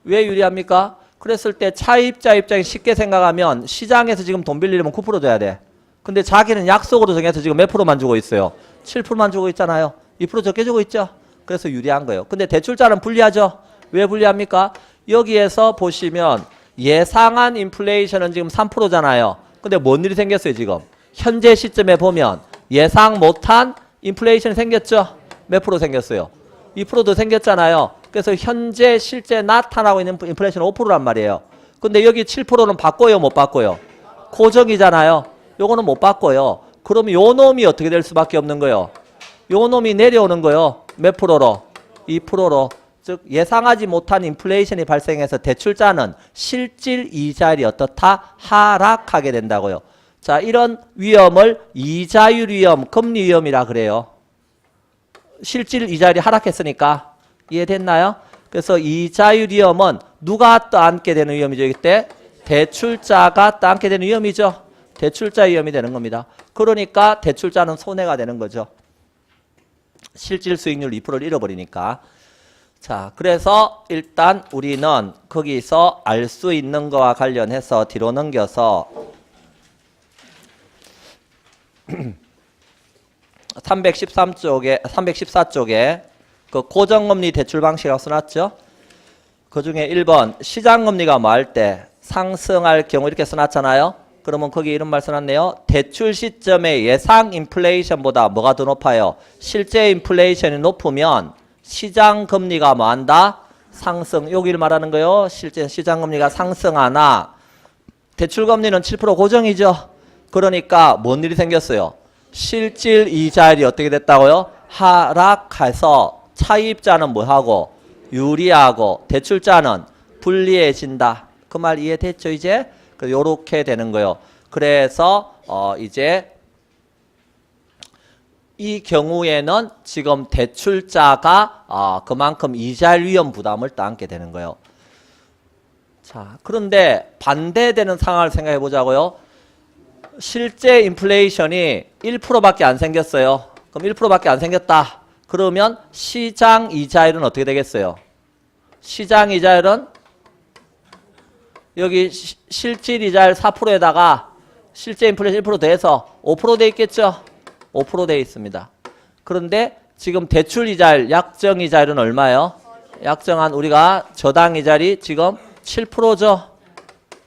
왜 유리합니까? 그랬을 때 차입자 입장에 쉽게 생각하면 시장에서 지금 돈 빌리려면 9% 줘야 돼. 근데 자기는 약속으로 정해서 지금 몇 프로만 주고 있어요? 7%만 주고 있잖아요. 2% 적게 주고 있죠? 그래서 유리한 거예요. 근데 대출자는 불리하죠? 왜 불리합니까? 여기에서 보시면 예상한 인플레이션은 지금 3%잖아요. 근데 뭔 일이 생겼어요, 지금? 현재 시점에 보면 예상 못한 인플레이션이 생겼죠? 몇 프로 생겼어요? 2%도 생겼잖아요. 그래서 현재 실제 나타나고 있는 인플레이션은 5%란 말이에요. 근데 여기 7%는 바꿔요, 못 바꿔요? 고정이잖아요. 요거는 못 바꿔요. 그럼 요 놈이 어떻게 될 수밖에 없는 거예요? 요 놈이 내려오는 거예요. 몇 프로로? 2%로. 즉 예상하지 못한 인플레이션이 발생해서 대출자는 실질 이자율이 어떻다? 하락하게 된다고요. 자, 이런 위험을 이자율 위험, 금리 위험이라 그래요. 실질 이자율이 하락했으니까. 이해됐나요? 그래서 이자율 위험은 누가 떠안게 되는 위험이죠? 이때 대출자가 떠안게 되는 위험이죠. 대출자 위험이 되는 겁니다. 그러니까 대출자는 손해가 되는 거죠. 실질 수익률 2%를 잃어버리니까. 자, 그래서 일단 우리는 거기서 알 수 있는 거와 관련해서 뒤로 넘겨서 314쪽에 그 고정금리 대출 방식이라고 써놨죠. 그 중에 1번 시장금리가 뭐 할 때 상승할 경우 이렇게 써놨잖아요. 그러면 거기 이런 말 써놨네요. 대출 시점의 예상 인플레이션보다 뭐가 더 높아요? 실제 인플레이션이 높으면 시장 금리가 뭐 한다? 상승. 여기를 말하는 거예요. 실제 시장 금리가 상승하나 대출 금리는 7% 고정이죠. 그러니까 뭔 일이 생겼어요? 실질 이자율이 어떻게 됐다고요? 하락해서 차입자는 뭐하고? 유리하고 대출자는 불리해진다. 그 말 이해됐죠 이제? 요렇게 되는 거예요. 그래서 이제 이 경우에는 지금 대출자가 그만큼 이자율 위험 부담을 떠안게 되는 거예요. 자, 그런데 반대되는 상황을 생각해 보자고요. 실제 인플레이션이 1%밖에 안 생겼어요. 그럼 1%밖에 안 생겼다. 그러면 시장 이자율은 어떻게 되겠어요? 시장 이자율은 여기 실질 이자율 4%에다가 실제 인플레이션 1% 더해서 5% 돼 있겠죠? 5% 돼 있습니다. 그런데 지금 대출 이자율, 약정 이자율은 얼마예요? 약정한 우리가 저당 이자율이 지금 7%죠?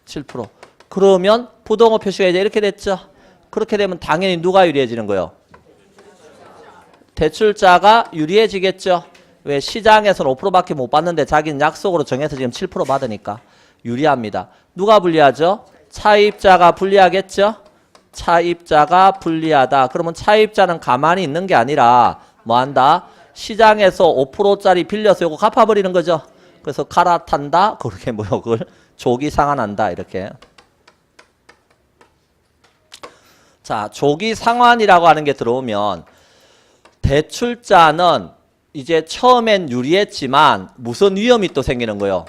7%. 그러면 부동호 표시가 이제 이렇게 됐죠? 그렇게 되면 당연히 누가 유리해지는 거예요? 대출자가 유리해지겠죠? 왜? 시장에서는 5%밖에 못 받는데 자기는 약속으로 정해서 지금 7% 받으니까 유리합니다. 누가 불리하죠? 차입자가 불리하겠죠? 차입자가 불리하다. 그러면 차입자는 가만히 있는 게 아니라 뭐 한다? 시장에서 5%짜리 빌려서 이거 갚아버리는 거죠. 그래서 갈아탄다. 그렇게 뭐요? 그걸 조기 상환한다. 이렇게. 자, 조기 상환이라고 하는 게 들어오면 대출자는 이제 처음엔 유리했지만 무슨 위험이 또 생기는 거예요?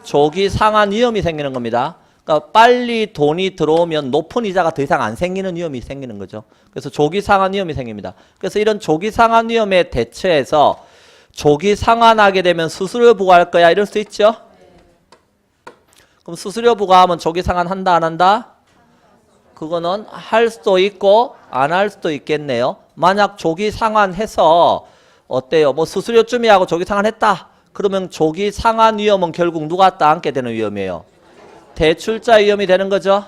조기 상환 위험이 생기는 겁니다. 그러니까 빨리 돈이 들어오면 높은 이자가 더 이상 안 생기는 위험이 생기는 거죠. 그래서 조기 상환 위험이 생깁니다. 그래서 이런 조기 상환 위험에 대처해서 조기 상환하게 되면 수수료 부과할 거야 이럴 수 있죠? 그럼 수수료 부과하면 조기 상환 한다 안 한다? 그거는 할 수도 있고 안 할 수도 있겠네요. 만약 조기 상환해서 어때요? 뭐 수수료쯤이 하고 조기 상환했다. 그러면 조기 상환 위험은 결국 누가 따안게 되는 위험이에요? 대출자 위험이 되는 거죠.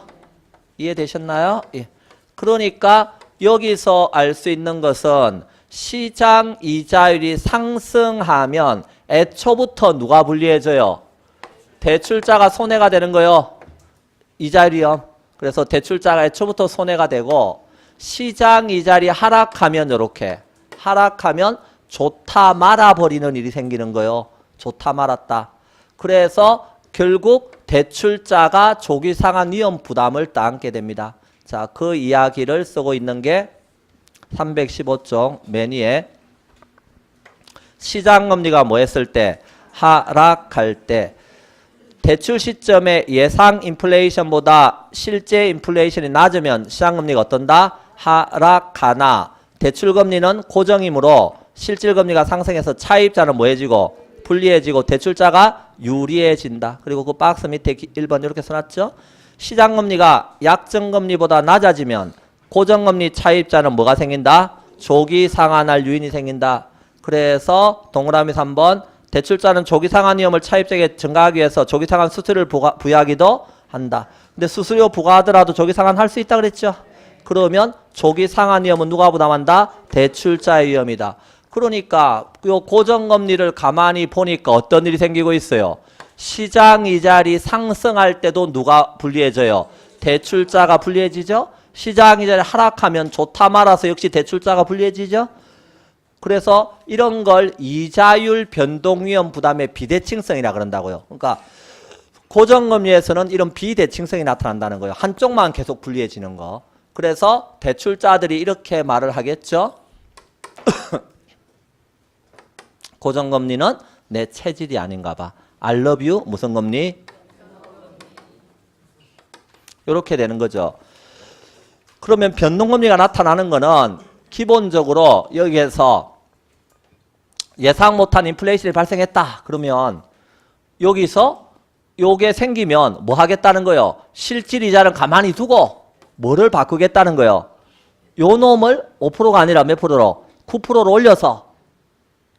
이해되셨나요? 예. 그러니까 여기서 알 수 있는 것은 시장 이자율이 상승하면 애초부터 누가 불리해져요? 대출자가 손해가 되는 거예요. 이자율 위험. 그래서 대출자가 애초부터 손해가 되고 시장 이자율이 하락하면 이렇게 하락하면 좋다 말아버리는 일이 생기는 거예요. 좋다 말았다. 그래서 결국 대출자가 조기 상환 위험 부담을 따안게 됩니다. 자, 그 이야기를 쓰고 있는 게 315쪽 맨 위에 시장금리가 뭐 했을 때? 하락할 때 대출 시점에 예상 인플레이션보다 실제 인플레이션이 낮으면 시장금리가 어떤다? 하락하나 대출금리는 고정이므로 실질금리가 상승해서 차입자는 뭐해지고 불리해지고 대출자가 유리해진다. 그리고 그 박스 밑에 1번 이렇게 써놨죠. 시장금리가 약정금리보다 낮아지면 고정금리 차입자는 뭐가 생긴다? 조기 상환할 유인이 생긴다. 그래서 동그라미 3번 대출자는 조기 상환 위험을 차입자에게 증가하기 위해서 조기 상환 수수료를 부여하기도 한다. 근데 수수료 부과하더라도 조기 상환 할 수 있다 그랬죠. 그러면 조기 상환 위험은 누가 부담한다? 대출자의 위험이다. 그러니까 요 고정금리를 가만히 보니까 어떤 일이 생기고 있어요? 시장 이자율이 상승할 때도 누가 불리해져요? 대출자가 불리해지죠? 시장 이자율이 하락하면 좋다 말아서 역시 대출자가 불리해지죠? 그래서 이런 걸 이자율 변동 위험 부담의 비대칭성이라 그런다고요. 그러니까 고정금리에서는 이런 비대칭성이 나타난다는 거예요. 한쪽만 계속 불리해지는 거. 그래서 대출자들이 이렇게 말을 하겠죠. 고정금리는 내 체질이 아닌가 봐. I love you 무슨 금리? 이렇게 되는 거죠. 그러면 변동금리가 나타나는 거는 기본적으로 여기에서 예상 못한 인플레이션이 발생했다. 그러면 여기서 요게 생기면 뭐 하겠다는 거예요? 실질 이자는 가만히 두고 뭐를 바꾸겠다는 거예요? 요 놈을 5%가 아니라 몇 프로로? 9%로 올려서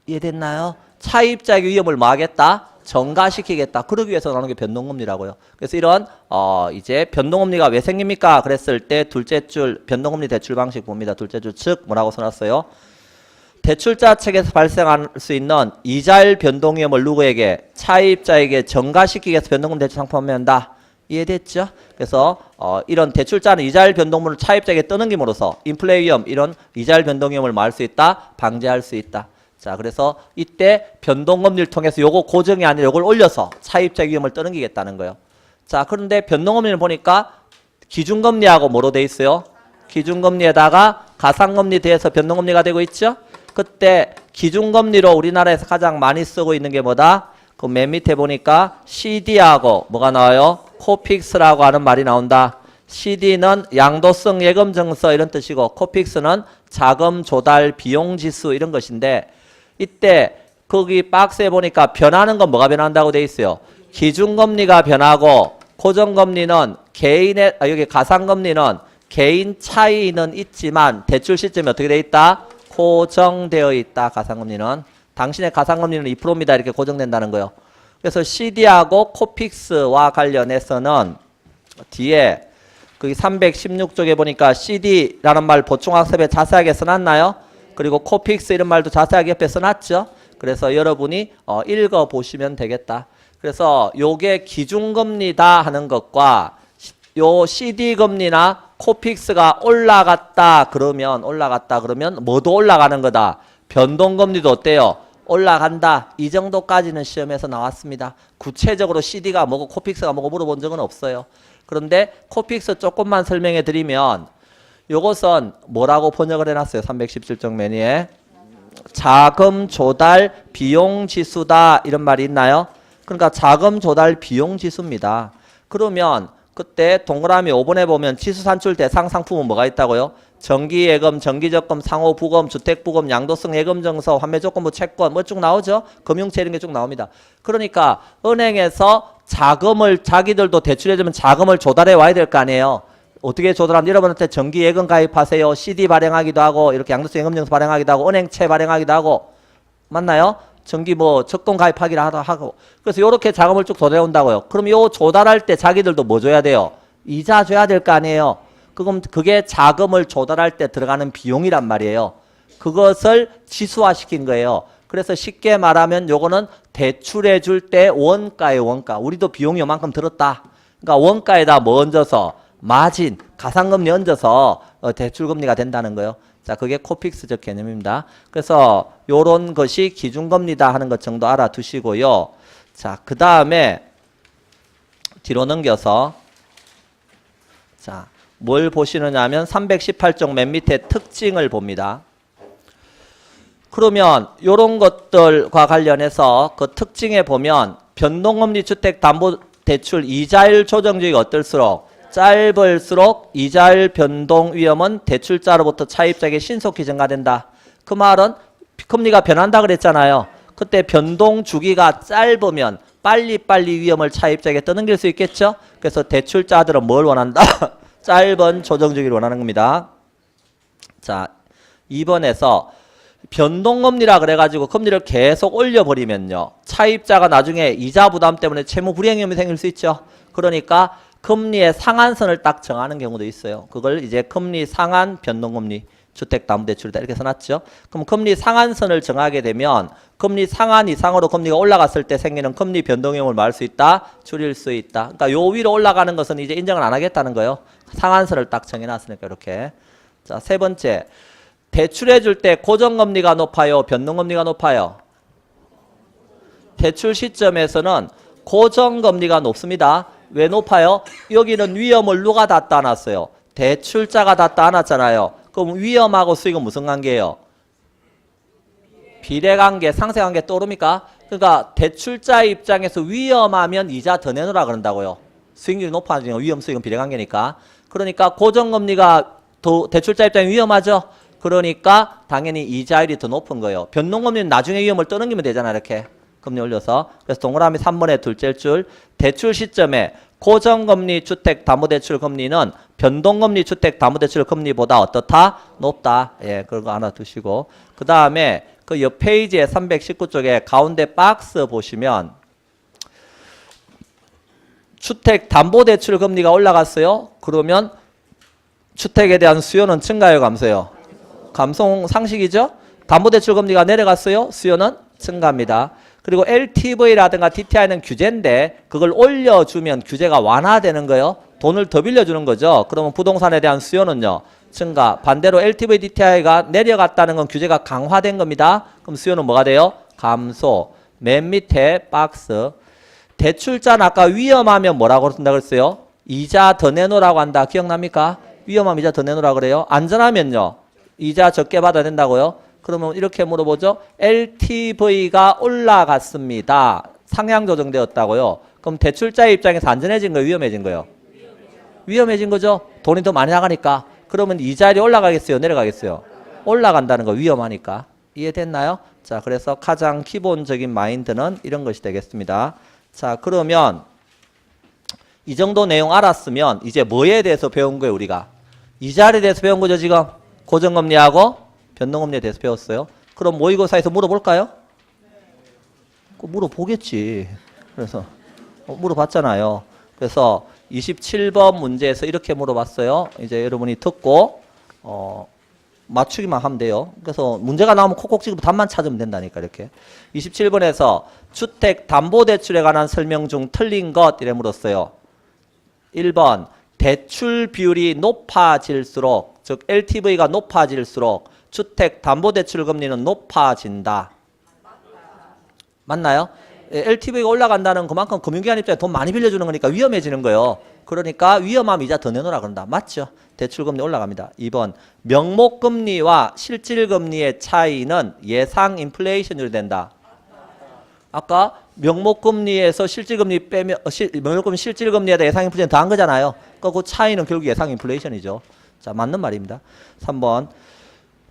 이해됐나요? 차입자의 위험을 뭐 하겠다? 전가시키겠다. 그러기 위해서 나오는 게 변동금리라고요. 그래서 이런 이제 변동금리가 왜 생깁니까? 그랬을 때 둘째 줄 변동금리 대출 방식 봅니다. 둘째 줄 즉 뭐라고 써놨어요? 대출자 측에서 발생할 수 있는 이자율 변동 위험을 누구에게? 차입자에게 전가시키기 위해서 변동금리 대출 상품을 한다. 이해됐죠? 그래서 이런 대출자는 이자율 변동물을 차입자에게 떠넘김으로써 인플레 위험 이런 이자율 변동 위험을 뭐 할 수 있다? 방지할 수 있다. 자, 그래서 이때 변동금리를 통해서 요거 고정이 아니라 요걸 올려서 차입자 위험을 떠넘기겠다는 거예요. 자, 그런데 변동금리를 보니까 기준금리하고 뭐로 돼 있어요? 기준금리에다가 가상금리 대해서 변동금리가 되고 있죠? 그때 기준금리로 우리나라에서 가장 많이 쓰고 있는 게 뭐다? 그 맨 밑에 보니까 CD하고 뭐가 나와요? 코픽스라고 하는 말이 나온다. CD는 양도성 예금 증서 이런 뜻이고 코픽스는 자금 조달 비용 지수 이런 것인데 이때 거기 박스에 보니까 변하는 건 뭐가 변한다고 돼 있어요? 기준금리가 변하고 고정금리는 개인의, 여기 가상금리는 개인 차이는 있지만 대출 시점이 어떻게 돼 있다? 고정되어 있다. 가상금리는. 당신의 가상금리는 2%입니다. 이렇게 고정된다는 거예요. 그래서 CD하고 코픽스와 관련해서는 뒤에 거기 316쪽에 보니까 CD라는 말 보충학습에 자세하게 써놨나요? 그리고 코픽스 이런 말도 자세하게 옆에 써놨죠. 그래서 여러분이 읽어보시면 되겠다. 그래서 요게 기준금리다 하는 것과 요 CD금리나 코픽스가 올라갔다 그러면 뭐도 올라가는 거다. 변동금리도 어때요? 올라간다. 이 정도까지는 시험에서 나왔습니다. 구체적으로 CD가 뭐고 코픽스가 뭐고 물어본 적은 없어요. 그런데 코픽스 조금만 설명해 드리면 요것은 뭐라고 번역을 해놨어요. 317쪽 메뉴에. 자금 조달 비용 지수다 이런 말이 있나요? 그러니까 자금 조달 비용 지수입니다. 그러면 그때 동그라미 5번에 보면 지수 산출 대상 상품은 뭐가 있다고요? 정기예금, 정기적금, 상호부금, 주택부금, 양도성 예금증서, 환매조건부 채권 뭐 쭉 나오죠? 금융채 이런 게 쭉 나옵니다. 그러니까 은행에서 자금을 자기들도 대출해주면 자금을 조달해 와야 될 거 아니에요. 어떻게 조달하면 여러분한테 정기예금 가입하세요. CD 발행하기도 하고 이렇게 양도성 예금증서 발행하기도 하고 은행채 발행하기도 하고 맞나요? 정기 뭐 적금 가입하기를 하고 그래서 요렇게 자금을 쭉 조달해 온다고요. 그럼 요 조달할 때 자기들도 뭐 줘야 돼요? 이자 줘야 될 거 아니에요. 그럼 그게 자금을 조달할 때 들어가는 비용이란 말이에요. 그것을 지수화시킨 거예요. 그래서 쉽게 말하면 요거는 대출해 줄 때 원가예요. 원가. 우리도 비용이 요만큼 들었다. 그러니까 원가에다 뭐 얹어서 마진, 가상금리 얹어서 대출금리가 된다는 거예요. 자, 그게 코픽스적 개념입니다. 그래서 요런 것이 기준금리다 하는 것 정도 알아두시고요. 자, 그 다음에 뒤로 넘겨서 자, 뭘 보시느냐 하면 318쪽 맨 밑에 특징을 봅니다. 그러면 요런 것들과 관련해서 그 특징에 보면 변동금리 주택담보대출 이자율 조정주의가 어떨수록 짧을수록 이자율 변동 위험은 대출자로부터 차입자에게 신속히 증가된다. 그 말은 금리가 변한다 그랬잖아요. 그때 변동 주기가 짧으면 빨리빨리 위험을 차입자에게 떠넘길 수 있겠죠. 그래서 대출자들은 뭘 원한다? 짧은 조정 주기를 원하는 겁니다. 자, 2번에서 변동금리라 그래가지고 금리를 계속 올려버리면요. 차입자가 나중에 이자 부담 때문에 채무 불이행 위험이 생길 수 있죠. 그러니까 금리의 상한선을 딱 정하는 경우도 있어요. 그걸 이제 금리 상한 변동금리 주택담보대출이다 이렇게 써놨죠. 그럼 금리 상한선을 정하게 되면 금리 상한 이상으로 금리가 올라갔을 때 생기는 금리 변동위험을 뭐 할 수 있다? 줄일 수 있다. 그러니까 요 위로 올라가는 것은 이제 인정을 안 하겠다는 거예요. 상한선을 딱 정해놨으니까 이렇게. 자, 세 번째. 대출해 줄 때 고정금리가 높아요? 변동금리가 높아요? 대출 시점에서는 고정금리가 높습니다. 왜 높아요? 여기는 위험을 누가 다 따놨어요? 대출자가 다 따놨잖아요. 그럼 위험하고 수익은 무슨 관계예요? 비례관계, 상쇄관계 떠오릅니까? 그러니까 대출자 입장에서 위험하면 이자 더 내놓으라 그런다고요. 수익률이 높아지면 위험 수익은 비례관계니까. 그러니까 고정금리가 더 대출자 입장에 위험하죠. 그러니까 당연히 이자율이 더 높은 거예요. 변동금리는 나중에 위험을 떠넘기면 되잖아 이렇게. 금리 올려서. 그래서 동그라미 3번의 둘째 줄 대출 시점에 고정금리 주택담보대출 금리는 변동금리 주택담보대출 금리보다 어떻다? 높다. 예, 그런 거 알아두시고. 그 다음에 그 옆 페이지에 319쪽에 가운데 박스 보시면 주택담보대출 금리가 올라갔어요. 그러면 주택에 대한 수요는 증가요, 감소요? 감소 상식이죠? 담보대출 금리가 내려갔어요. 수요는 증가합니다. 그리고 LTV라든가 DTI는 규제인데 그걸 올려주면 규제가 완화되는 거예요. 돈을 더 빌려주는 거죠. 그러면 부동산에 대한 수요는요. 증가. 반대로 LTV, DTI가 내려갔다는 건 규제가 강화된 겁니다. 그럼 수요는 뭐가 돼요? 감소. 맨 밑에 박스. 대출자는 아까 위험하면 뭐라고 쓴다고 그랬어요? 이자 더 내놓으라고 한다. 기억납니까? 위험하면 이자 더 내놓으라고 그래요. 안전하면요. 이자 적게 받아야 된다고요? 그러면 이렇게 물어보죠. LTV가 올라갔습니다. 상향 조정되었다고요. 그럼 대출자의 입장에서 안전해진 거예요? 위험해진 거예요? 위험해진 거죠. 돈이 더 많이 나가니까. 그러면 이자율이 올라가겠어요? 내려가겠어요? 올라간다는 거 위험하니까. 이해됐나요? 자, 그래서 가장 기본적인 마인드는 이런 것이 되겠습니다. 자, 그러면 이 정도 내용 알았으면 이제 뭐에 대해서 배운 거예요, 우리가? 이자리에 대해서 배운 거죠, 지금? 고정금리하고 변동금리에 대해서 배웠어요. 그럼 모의고사에서 물어볼까요? 물어보겠지. 그래서 물어봤잖아요. 그래서 27번 문제에서 이렇게 물어봤어요. 이제 여러분이 듣고 맞추기만 하면 돼요. 그래서 문제가 나오면 콕콕 찍고 답만 찾으면 된다니까 이렇게. 27번에서 주택담보대출에 관한 설명 중 틀린 것 이래 물었어요. 1번 대출 비율이 높아질수록 즉 LTV가 높아질수록 주택담보대출 금리는 높아진다. 맞나요? LTV가 올라간다는 그만큼 금융기관 입장에 돈 많이 빌려주는 거니까 위험해지는 거예요. 그러니까 위험하면 이자 더 내놓으라 그런다. 맞죠? 대출금리 올라갑니다. 2번 명목금리와 실질금리의 차이는 예상 인플레이션율이 된다. 아까 명목금리에서 실질금리 빼면 명목금리 실질금리에다 예상 인플레이션 더한 거잖아요. 그러니까 그 차이는 결국 예상 인플레이션이죠. 자, 맞는 말입니다. 3번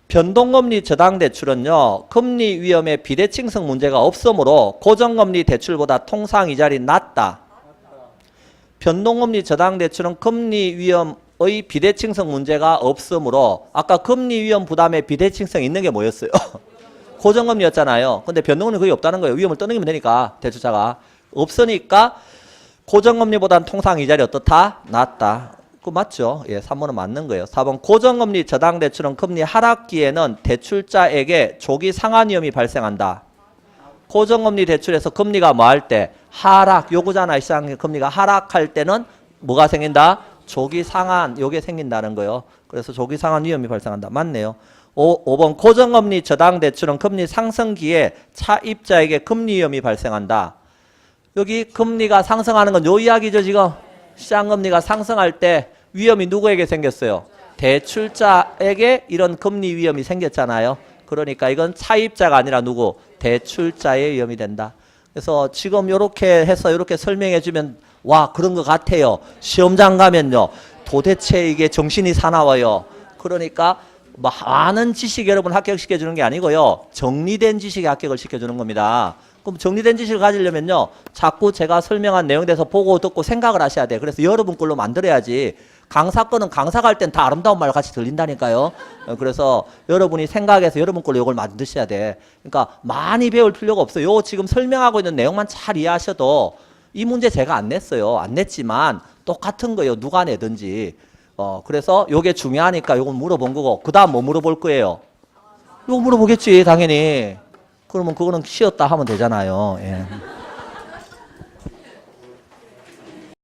변동금리 저당대출은요. 금리 위험의 비대칭성 문제가 없으므로 고정금리 대출보다 통상이자율이 낮다. 변동금리 저당대출은 금리 위험의 비대칭성 문제가 없으므로 아까 금리 위험 부담의 비대칭성이 있는 게 뭐였어요? 고정금리였잖아요. 근데 변동금리 거의 없다는 거예요. 위험을 떠넘기면 되니까 대출자가. 없으니까 고정금리보다는 통상이자율이 어떻다? 낮다. 그거 맞죠? 예, 3번은 맞는 거예요. 4번 고정금리 저당대출은 금리 하락기에는 대출자에게 조기 상환 위험이 발생한다. 고정금리 대출에서 금리가 뭐 할 때? 하락, 요거잖아. 시장 금리가 하락할 때는 뭐가 생긴다? 조기 상환, 요게 생긴다는 거예요. 그래서 조기 상환 위험이 발생한다. 맞네요. 5번 고정금리 저당대출은 금리 상승기에 차입자에게 금리 위험이 발생한다. 여기 금리가 상승하는 건 요 이야기죠, 지금. 시장금리가 상승할 때 위험이 누구에게 생겼어요? 대출자에게 이런 금리 위험이 생겼잖아요. 그러니까 이건 차입자가 아니라 누구? 대출자의 위험이 된다. 그래서 지금 이렇게 해서 이렇게 설명해 주면 와 그런 것 같아요. 시험장 가면요. 도대체 이게 정신이 사나워요. 그러니까 많은 지식 여러분 합격시켜 주는 게 아니고요. 정리된 지식에 합격을 시켜주는 겁니다. 그럼 정리된 지식을 가지려면요. 자꾸 제가 설명한 내용에 대해서 보고 듣고 생각을 하셔야 돼요. 그래서 여러분 걸로 만들어야지. 강사 거는 강사 갈 땐 다 아름다운 말 같이 들린다니까요. 그래서 여러분이 생각해서 여러분 걸로 이걸 만드셔야 돼. 그러니까 많이 배울 필요가 없어요. 요 지금 설명하고 있는 내용만 잘 이해하셔도 이 문제 제가 안 냈어요. 안 냈지만 똑같은 거예요. 누가 내든지. 그래서 요게 중요하니까 요건 물어본 거고 그 다음 뭐 물어볼 거예요? 요거 물어보겠지 당연히. 그러면 그거는 쉬었다 하면 되잖아요. 예.